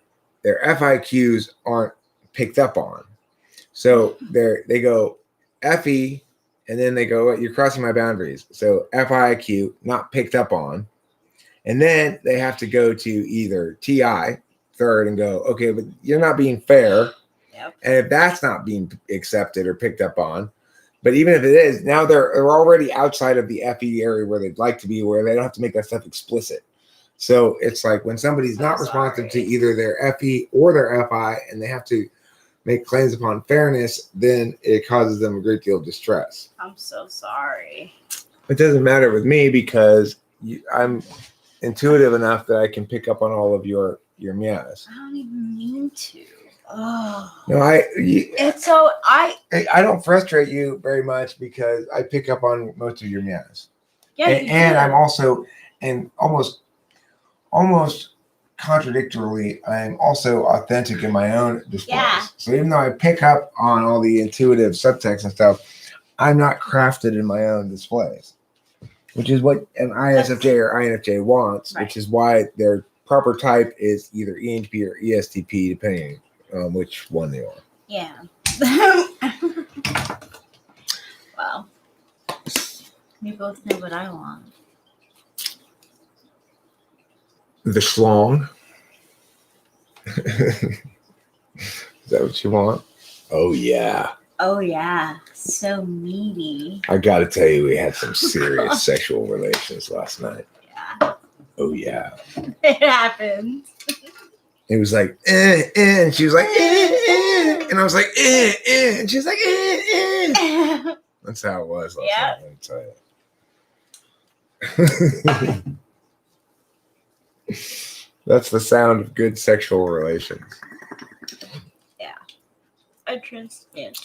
FIQs aren't picked up on. So they go FE, and then they go, you're crossing my boundaries. So FIQ, not picked up on. And then they have to go to either TI, third, and go, okay, but you're not being fair. Yep. And if that's not being accepted or picked up on, but even if it is, now they're already outside of the FE area where they'd like to be, where they don't have to make that stuff explicit. So it's like when somebody's not responsive to either their FE or their FI, and they have to make claims upon fairness, then it causes them a great deal of distress. I'm so sorry. It doesn't matter with me because I'm intuitive enough that I can pick up on all of your meows. I don't even mean to. Oh. No, I don't frustrate you very much because I pick up on most of your meows. Yeah, and I'm also, and almost contradictorily, I'm also authentic in my own displays. Yeah. So even though I pick up on all the intuitive subtext and stuff, I'm not crafted in my own displays, which is what an ISFJ or INFJ wants, right. Which is why their proper type is either ENTP or ESTP, depending on which one they are. Yeah. Well, we both know what I want. The schlong. Is that what you want? Oh, yeah. Oh, yeah. So meaty. I got to tell you, we had some serious sexual relations last night. Yeah. Oh, yeah. It happened. It was like, and she was like, and I was like, and she was like, That's how it was last Yeah. night, let me tell you. That's the sound of good sexual relations. I understand.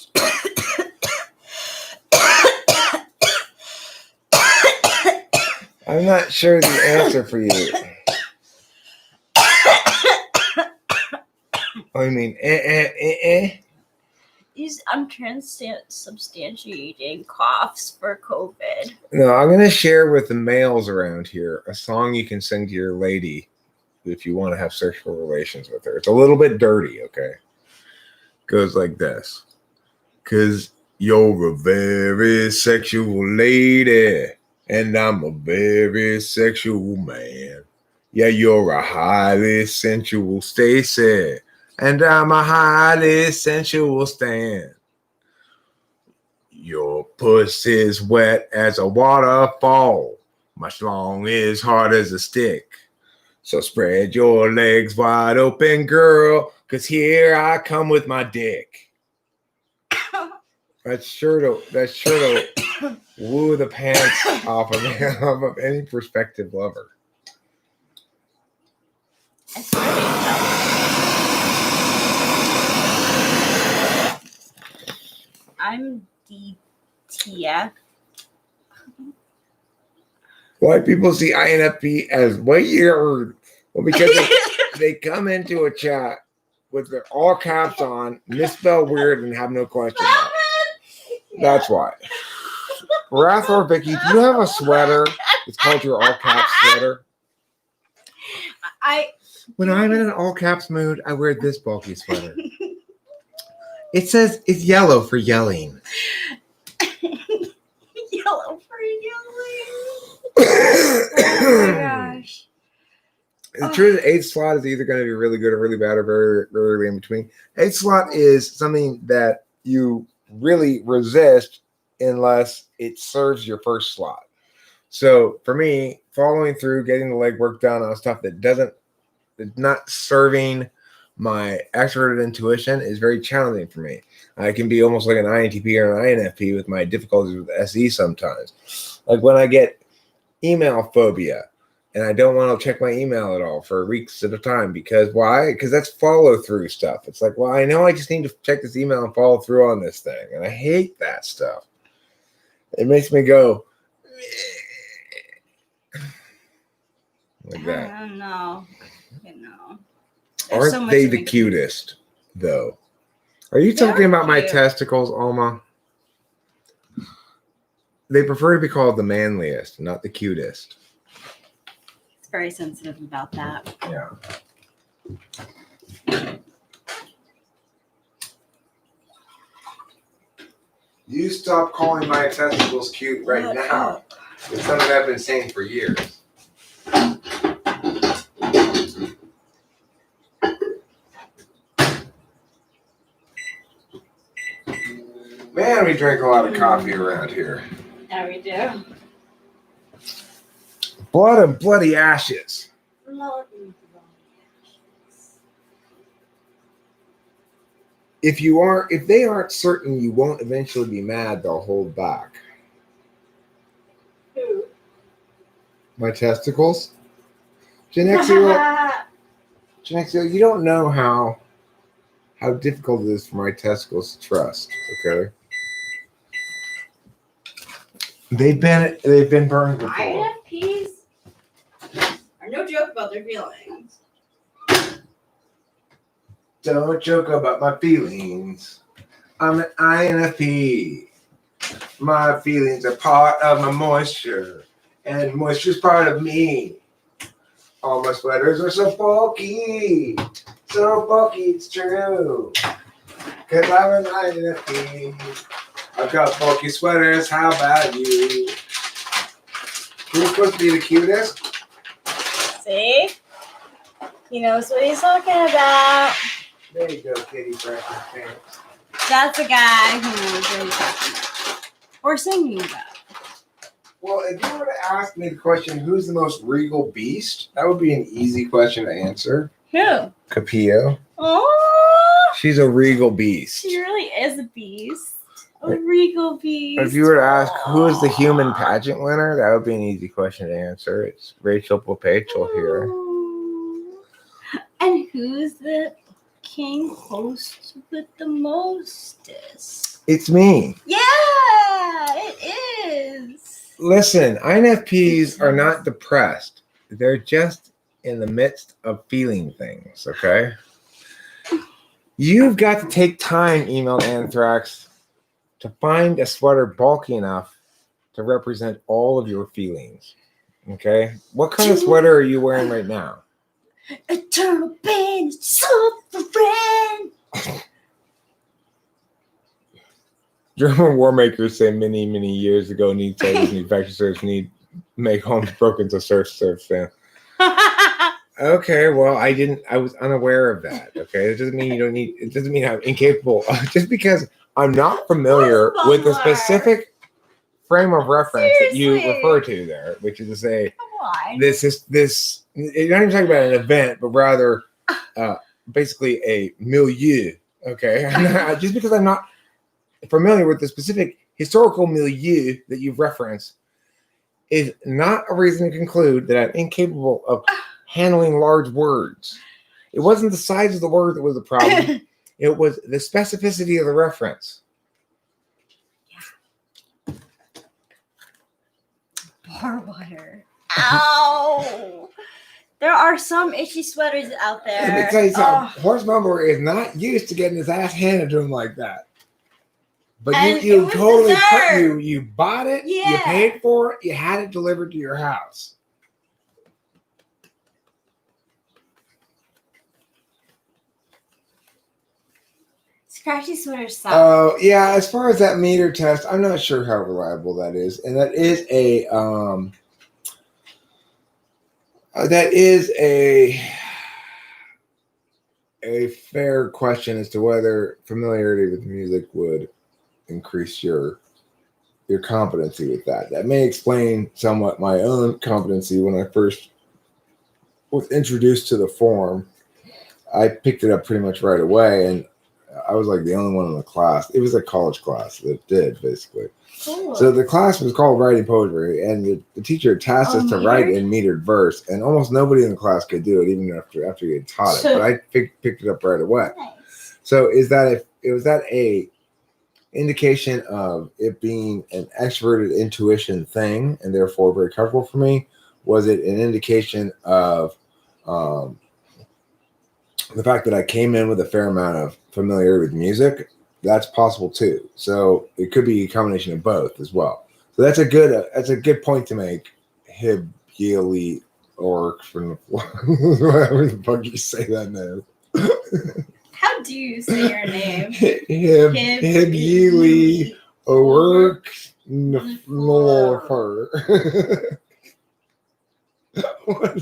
I'm not sure the answer for you. I mean, I'm transubstantiating coughs for COVID. No, I'm going to share with the males around here a song you can sing to your lady if you want to have sexual relations with her. It's a little bit dirty, okay? Goes like this. 'Cause you're a very sexual lady, and I'm a very sexual man. Yeah, you're a highly sensual Stacy, and I'm a highly sensual Stan. Your pussy's wet as a waterfall. My schlong is hard as a stick. So spread your legs wide open, girl, 'cause here I come with my dick. That's sure to woo the pants off of any prospective lover. It's ready. I'm DTF. White people see INFP as weird. Well, because they come into a chat with their all caps on, misspell weird, and have no question mark. That's why. Wrath or Vicky, do you have a sweater? It's called your all caps sweater. When I'm in an all caps mood, I wear this bulky sweater. It says it's yellow for yelling. Yellow for yelling. Oh my gosh. The truth is, 8th slot is either going to be really good or really bad or very, very in between. 8th slot is something that you really resist unless it serves your first slot. So for me, following through, getting the legwork done on stuff that is not serving my extroverted intuition is very challenging for me. I can be almost like an INTP or an INFP with my difficulties with SE sometimes. Like when I get email phobia and I don't want to check my email at all for weeks at a time. Because why? Because that's follow through stuff. It's like, well, I know I just need to check this email and follow through on this thing. And I hate that stuff. It makes me go like that. I don't know. You know. Aren't they the cutest, though? Are you talking about my testicles, Alma? They prefer to be called the manliest, not the cutest. It's very sensitive about that. Yeah. You stop calling my testicles cute right now. It's something I've been saying for years. Man, we drink a lot of coffee around here. Yeah, we do. Blood and bloody ashes. If they aren't certain you won't eventually be mad, they'll hold back. Who? My testicles? Genexio, you don't know how difficult it is for my testicles to trust, okay? They've been burned before. INFPs are no joke about their feelings. Don't joke about my feelings. I'm an INFP. My feelings are part of my moisture, and moisture's part of me. All my sweaters are so bulky. So bulky, it's true. 'Cause I'm an INFP. I've got bulky sweaters. How about you? Who's supposed to be the cutest? See? He knows what he's talking about. There you go, Kitty Breakfast Pants. That's a guy who knows what he's talking about. Or singing about. Well, if you were to ask me the question, who's the most regal beast? That would be an easy question to answer. Who? Capillo. Oh, She's a regal beast. she really is a beast. A regal beast. If you were to ask who is the human pageant winner, that would be an easy question to answer. It's Rachel Popachel here. Ooh. And who's the king host with the mostest? It's me. Yeah, it is. Listen, INFPs are not depressed. They're just in the midst of feeling things, okay? You've got to take time, emailed Anthrax, to find a sweater bulky enough to represent all of your feelings, okay? What kind of sweater are you wearing right now? Eternal pain, suffering. German war makers say many, many years ago, need soldiers, need factory serfs, need make homes broken to serfs. Okay, well, I was unaware of that. Okay, it doesn't mean you don't need. It doesn't mean I'm incapable. Just because I'm not familiar with the specific frame of reference that you refer to there, which is to say, Come on. this. You're not even talking about an event, but rather, basically a milieu. Okay, just because I'm not familiar with the specific historical milieu that you've referenced, is not a reason to conclude that I'm incapable of handling large words. It wasn't the size of the word that was the problem. It was the specificity of the reference. Bar water. Ow! There are some itchy sweaters out there. Let me tell you something. Horst Mumbler is not used to getting his ass handed to him like that. But you totally you bought it, Yeah. you paid for it, you had it delivered to your house. Scratchy sweaters suck. Oh, yeah, as far as that meter test, I'm not sure how reliable that is. And that is a fair question as to whether familiarity with music would increase your competency with that. That may explain somewhat my own competency. When I first was introduced to the form, I picked it up pretty much right away, and I was like the only one in the class. It was a college class that did, basically. Cool. So the class was called Writing Poetry, and the teacher tasked us to write in metered verse, and almost nobody in the class could do it, even after he had taught it. But I picked it up right away. Nice. So was that a indication of it being an extroverted intuition thing, and therefore very comfortable for me? Was it an indication of the fact that I came in with a fair amount of familiarity with music? That's possible too. So it could be a combination of both as well. So that's a good point to make. Hib or whatever the fuck you say that name. How do you say your name? Hib O'Rourke Norfer. What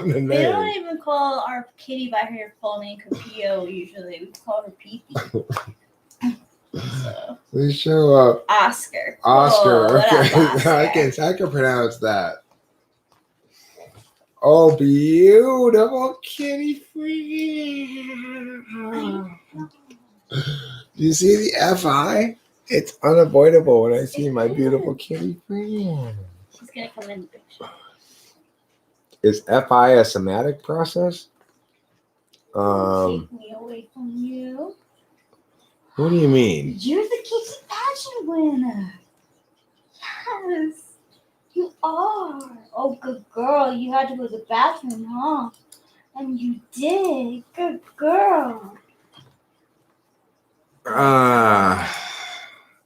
a name. We don't even call our kitty by her full name Capio usually. We call her Pee-Pee. So. They show up. Oscar. Oscar. Cool. Okay. Oscar? I can pronounce that. Oh, beautiful kitty friend. Do you see the FI? It's unavoidable when I see my beautiful kitty friend. She's going to come in the picture. Is FI a somatic process? Take me away from you. What do you mean? You're the kitty pageant winner. Yes, you are. Oh, good girl. You had to go to the bathroom, huh? And you did. Good girl.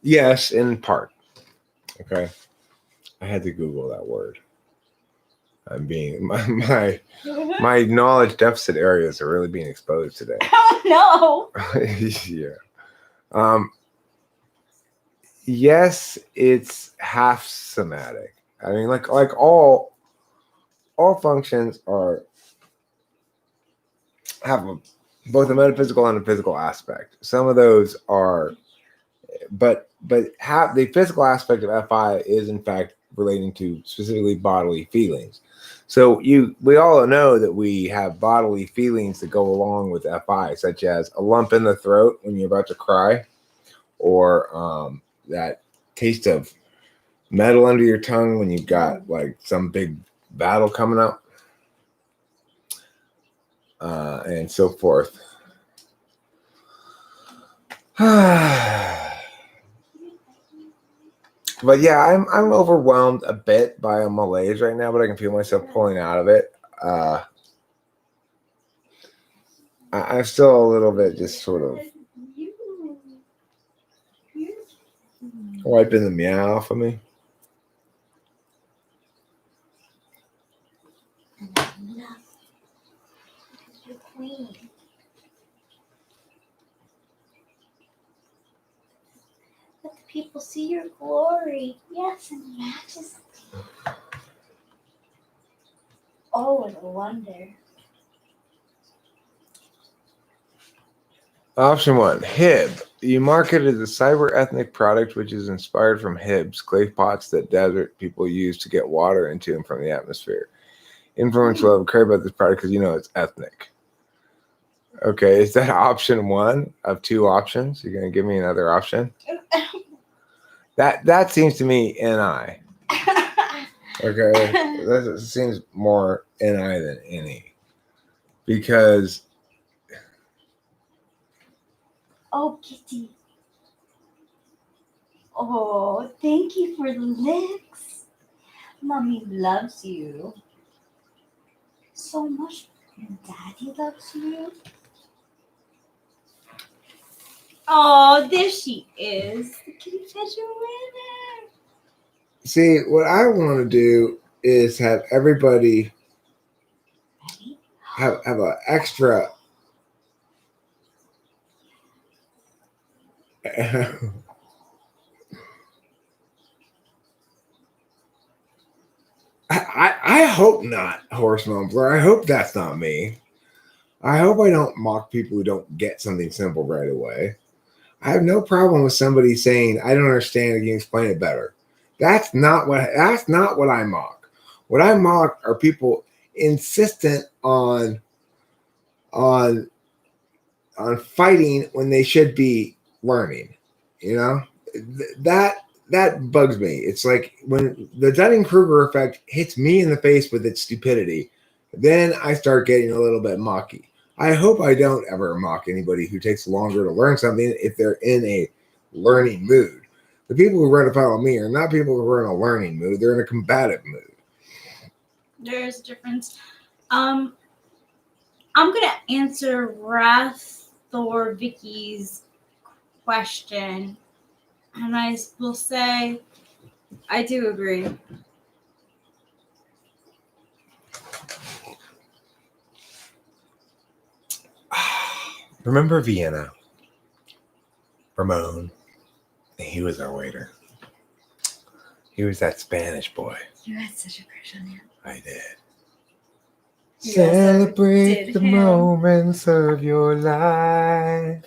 Yes, in part. Okay. I had to Google that word. I'm being my knowledge deficit areas are really being exposed today. Oh no. Yeah. Yes, it's half somatic. I mean, like all functions have both a metaphysical and a physical aspect. Some of those are, but the physical aspect of FI is in fact relating to specifically bodily feelings. So we all know that we have bodily feelings that go along with FI, such as a lump in the throat when you're about to cry, or that taste of metal under your tongue when you've got like some big battle coming up, and so forth. But yeah, I'm overwhelmed a bit by a malaise right now, but I can feel myself pulling out of it. I'm still a little bit just sort of wiping the meow off of me. You're queen. Let the people see your glory. Yes, and majesty. Oh, what a wonder. Option 1, Hib. You market it as a cyber ethnic product which is inspired from hibs, clay pots that desert people use to get water into and from the atmosphere. Influence will have care about this product because it's ethnic. Okay, is that option 1 of 2 options? You're going to give me another option? That seems to me NI. Okay, that seems more NI than any. Because... Oh, Kitty. Oh, thank you for the licks. Mommy loves you so much. And Daddy loves you. Oh, there she is. The kitty catcher winner. See, what I want to do is have everybody have an extra... I hope not, Horse Mumbler. I hope that's not me. I hope I don't mock people who don't get something simple right away. I have no problem with somebody saying, I don't understand, can you explain it better? That's not what I mock. What I mock are people insistent on fighting when they should be learning. That bugs me. It's like when the Dunning-Kruger effect hits me in the face with its stupidity, then I start getting a little bit mocky. I hope I don't ever mock anybody who takes longer to learn something if they're in a learning mood. The people who run afoul of me are not people who are in a learning mood. They're in a combative mood. There's a difference. I'm going to answer Wrath Thor Vicky's question. And I will say, I do agree. Remember Vienna? Ramon. He was our waiter. He was that Spanish boy. You had such a crush on him. I did. You Celebrate the moments of your life.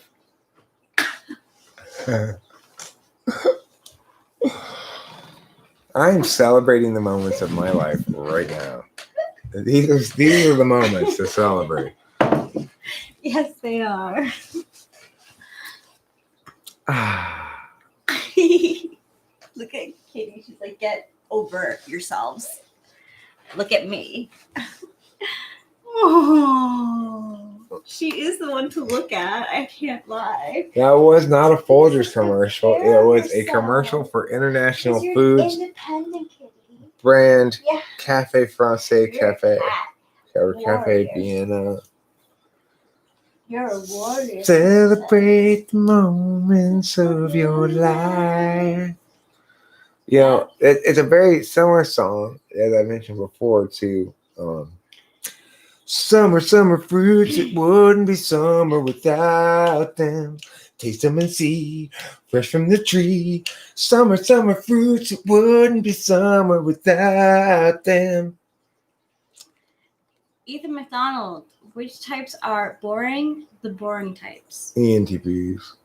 I'm celebrating the moments of my life right now. These are the moments to celebrate. Yes, they are. Look at Katie. She's like, get over yourselves. Look at me. Oh, she is the one to look at. I can't lie. That was not a Folgers commercial. It was a commercial for International Foods brand Cafe Francais Cafe. Or Cafe Vienna. You're a warrior. Celebrate the moments of your life. It's a very similar song, as I mentioned before, to Summer fruits. It wouldn't be summer without them. Taste them and see, fresh from the tree. Summer fruits. It wouldn't be summer without them. Ethan McDonald, which types are boring? The boring types. ENTPs.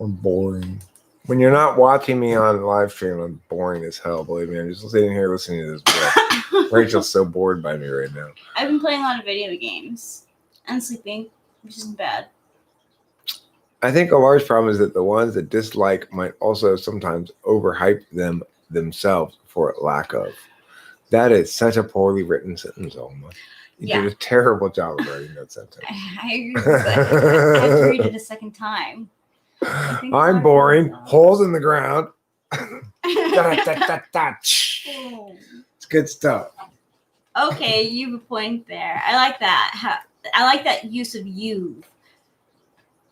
I'm boring. When you're not watching me on live stream, I'm boring as hell. Believe me, I'm just sitting here listening to this book. Rachel's so bored by me right now. I've been playing a lot of video games and sleeping, which isn't bad. I think a large problem is that the ones that dislike might also sometimes overhype them themselves for lack of. That is such a poorly written sentence, Alma. You Yeah. did a terrible job of writing that sentence. I agree with that. I have to read it a second time. think I'm Mark boring. knows that. Holes in the ground. It's good stuff. Okay, you have a point there. I like that. I like that use of you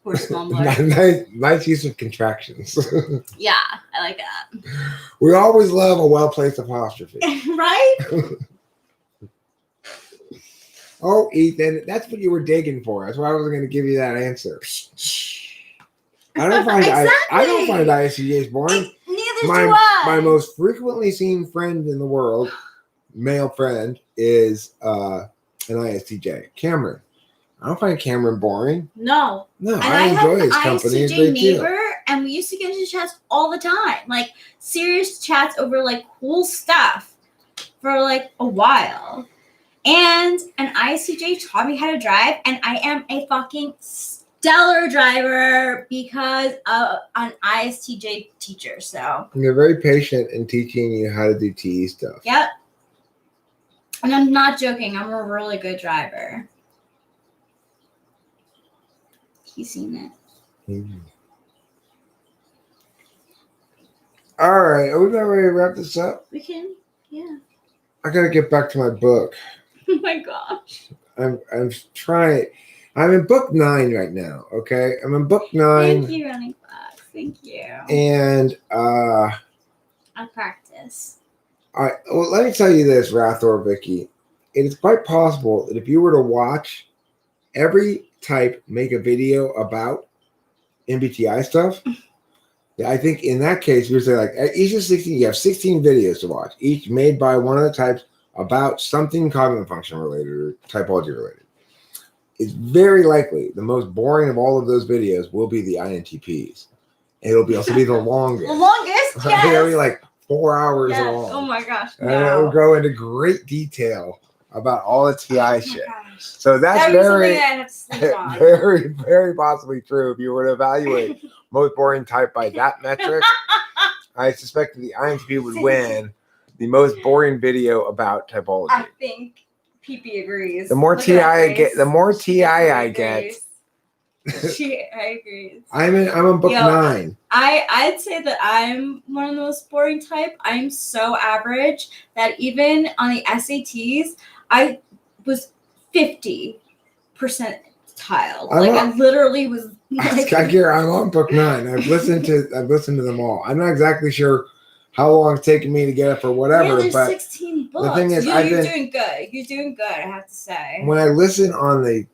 for small Nice use of contractions. Yeah, I like that. We always love a well-placed apostrophe. Right? Oh, Ethan, that's what you were digging for. That's why I wasn't going to give you that answer. I don't find ISTJs boring. Neither do I. My most frequently seen friend in the world, male friend, is an ISTJ, Cameron. I don't find Cameron boring. No. No, And I enjoy his have an company a ISTJ great deal. neighbor, and we used to get into chats all the time. Like, serious chats over, like, cool stuff for, like, a while. And an ISTJ taught me how to drive, and I am a fucking stellar driver because of an ISTJ teacher. So, And they're very patient in teaching you how to do TE stuff. yep. And I'm not joking. I'm a really good driver. He's seen it. Mm. All right, are we about ready to wrap this up? We can, yeah. I gotta get back to my book. Oh my gosh. I'm trying. I'm in book 9 right now. Okay, I'm in book 9. Thank you, Running Fox. Thank you. And I practice. well, let me tell you this, Rathor Vicky. It is quite possible that if you were to watch every type make a video about MBTI stuff, I think in that case, you say like each of 16, you have 16 videos to watch, each made by one of the types about something cognitive function related or typology related. It's very likely the most boring of all of those videos will be the INTPs. And it'll be also be the longest. The longest? Yes. It'll be like 4 hours Yes. long. Oh my gosh. And it'll go into great detail about all the TI shit. Gosh. So that's That would be very, something I'd have to sleep on. very, very possibly true if you were to evaluate most boring type by that metric. I suspect that the INTP would win the most boring video about typology. I think PP agrees. The more Look TI at I that get, face. the more TI I She get. agrees. I agree. I'm in book Yo, 9. I'd say that I'm one of the most boring type. I'm so average that even on the SATs, I was 50% tiled. I literally was like, I'm on book 9. I've listened to them all. I'm not exactly sure how long it's taken me to get up or whatever, there's but 16 books. the thing is, you're doing good. You're doing good, I have to say. when I listen on the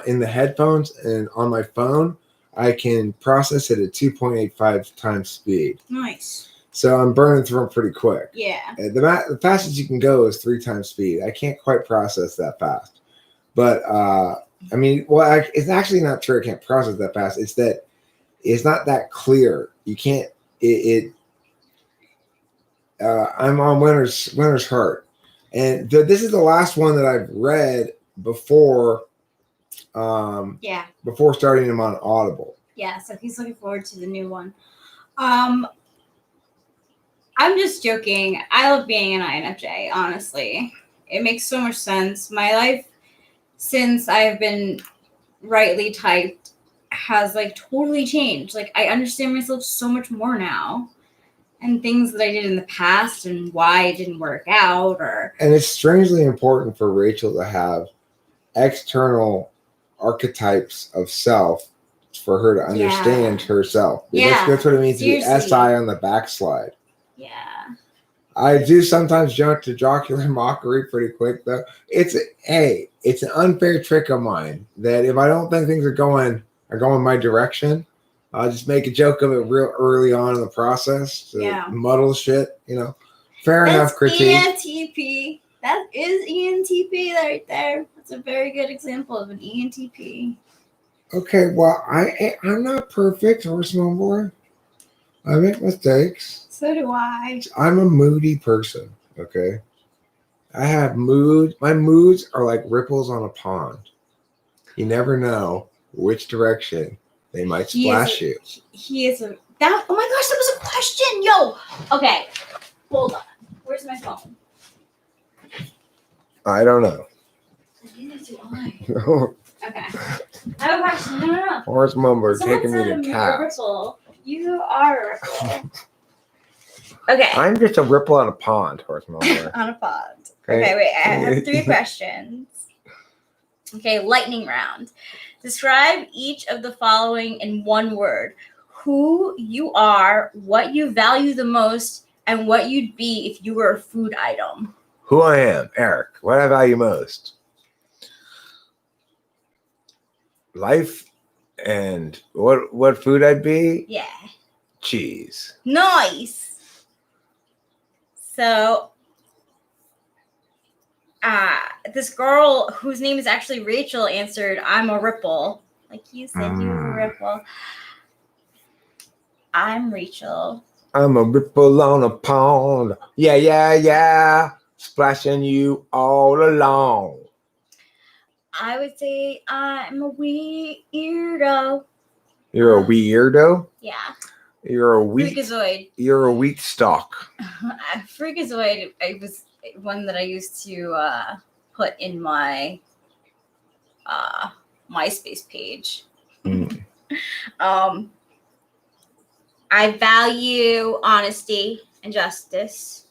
in the headphones and on my phone, I can process it at 2.85 times speed. Nice. So I'm burning through them pretty quick. Yeah. The fastest you can go is 3 times speed. I can't quite process that fast. But, I mean, well, it's actually not true I can't process that fast. It's that it's not that clear. You can't, I'm on Winter's Heart. And this is the last one that I've read before before starting them on Audible. Yeah, so he's looking forward to the new one. I'm just joking. I love being an INFJ, honestly. It makes so much sense. My life since I've been rightly typed has like totally changed. Like I understand myself so much more now. And things that I did in the past and why it didn't work out And it's strangely important for Rachel to have external archetypes of self for her to understand herself. Yeah. That's what it means Seriously. to be SI on the backslide. Yeah. I do sometimes jump to jocular mockery pretty quick though. It's an unfair trick of mine that if I don't think things are going my direction, I'll just make a joke of it real early on in the process to muddle shit, Fair enough critique. ENTP. That is ENTP right there. That's a very good example of an ENTP. Okay, well, I'm not perfect, horse boy. I make mistakes. So do I. I'm a moody person, okay? I have mood. My moods are like ripples on a pond. You never know which direction They might He is splash you. He is a that. Oh my gosh, that was a question, yo. Okay, hold on. Where's my phone? I don't know. Neither do I. Okay. I have a question. No. Horse Mumber Someone taking me said to I'm a task. ripple. You are a ripple. Okay. I'm just a ripple on a pond, Horse Mumber. On a pond. Okay, wait. I have 3 questions. Okay, lightning round. Describe each of the following in one word: who you are, what you value the most, and what you'd be if you were a food item. Who I am, Eric. What I value most. Life and what food I'd be? Yeah. Cheese. Nice. So, this girl whose name is actually Rachel answered, "I'm a ripple." Like you said, you were a ripple. I'm Rachel. I'm a ripple on a pond. Yeah, yeah, yeah. Splashing you all along. I would say I'm a weirdo. You're a weirdo? Yeah. You're a wheat. Freakazoid. You're a wheat stalk. Freakazoid was one that I used to put in my MySpace page. Mm. I value honesty and justice.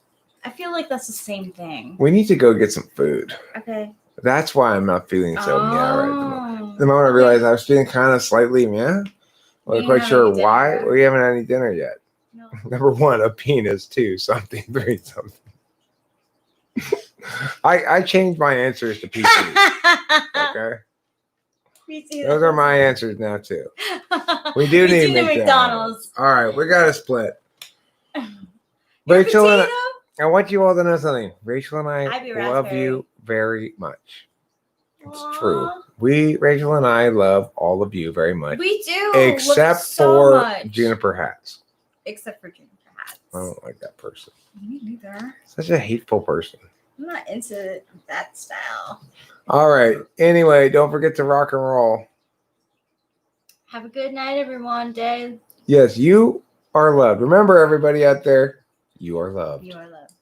I feel like that's the same thing. We need to go get some food. Okay. That's why I'm not feeling so meow right at the moment. The Oh. moment I realized I was feeling kind of slightly meow, wasn't quite sure why. We haven't had any dinner yet. No. Number 1, a penis. 2, something very something. I changed my answers to PC. Okay, those are my answers now too. We do need McDonald's. All right, we got to split. Rachel and I want you all to know something. Rachel and I love you very much. It's true. Rachel and I love all of you very much. We do. Except for Juniper Hats. Except for Juniper Hats. I don't like that person. Me neither. Such a hateful person. I'm not into that style. All right. Anyway, don't forget to rock and roll. Have a good night, everyone. Day. Yes, you are loved. Remember, everybody out there, you are loved. You are loved.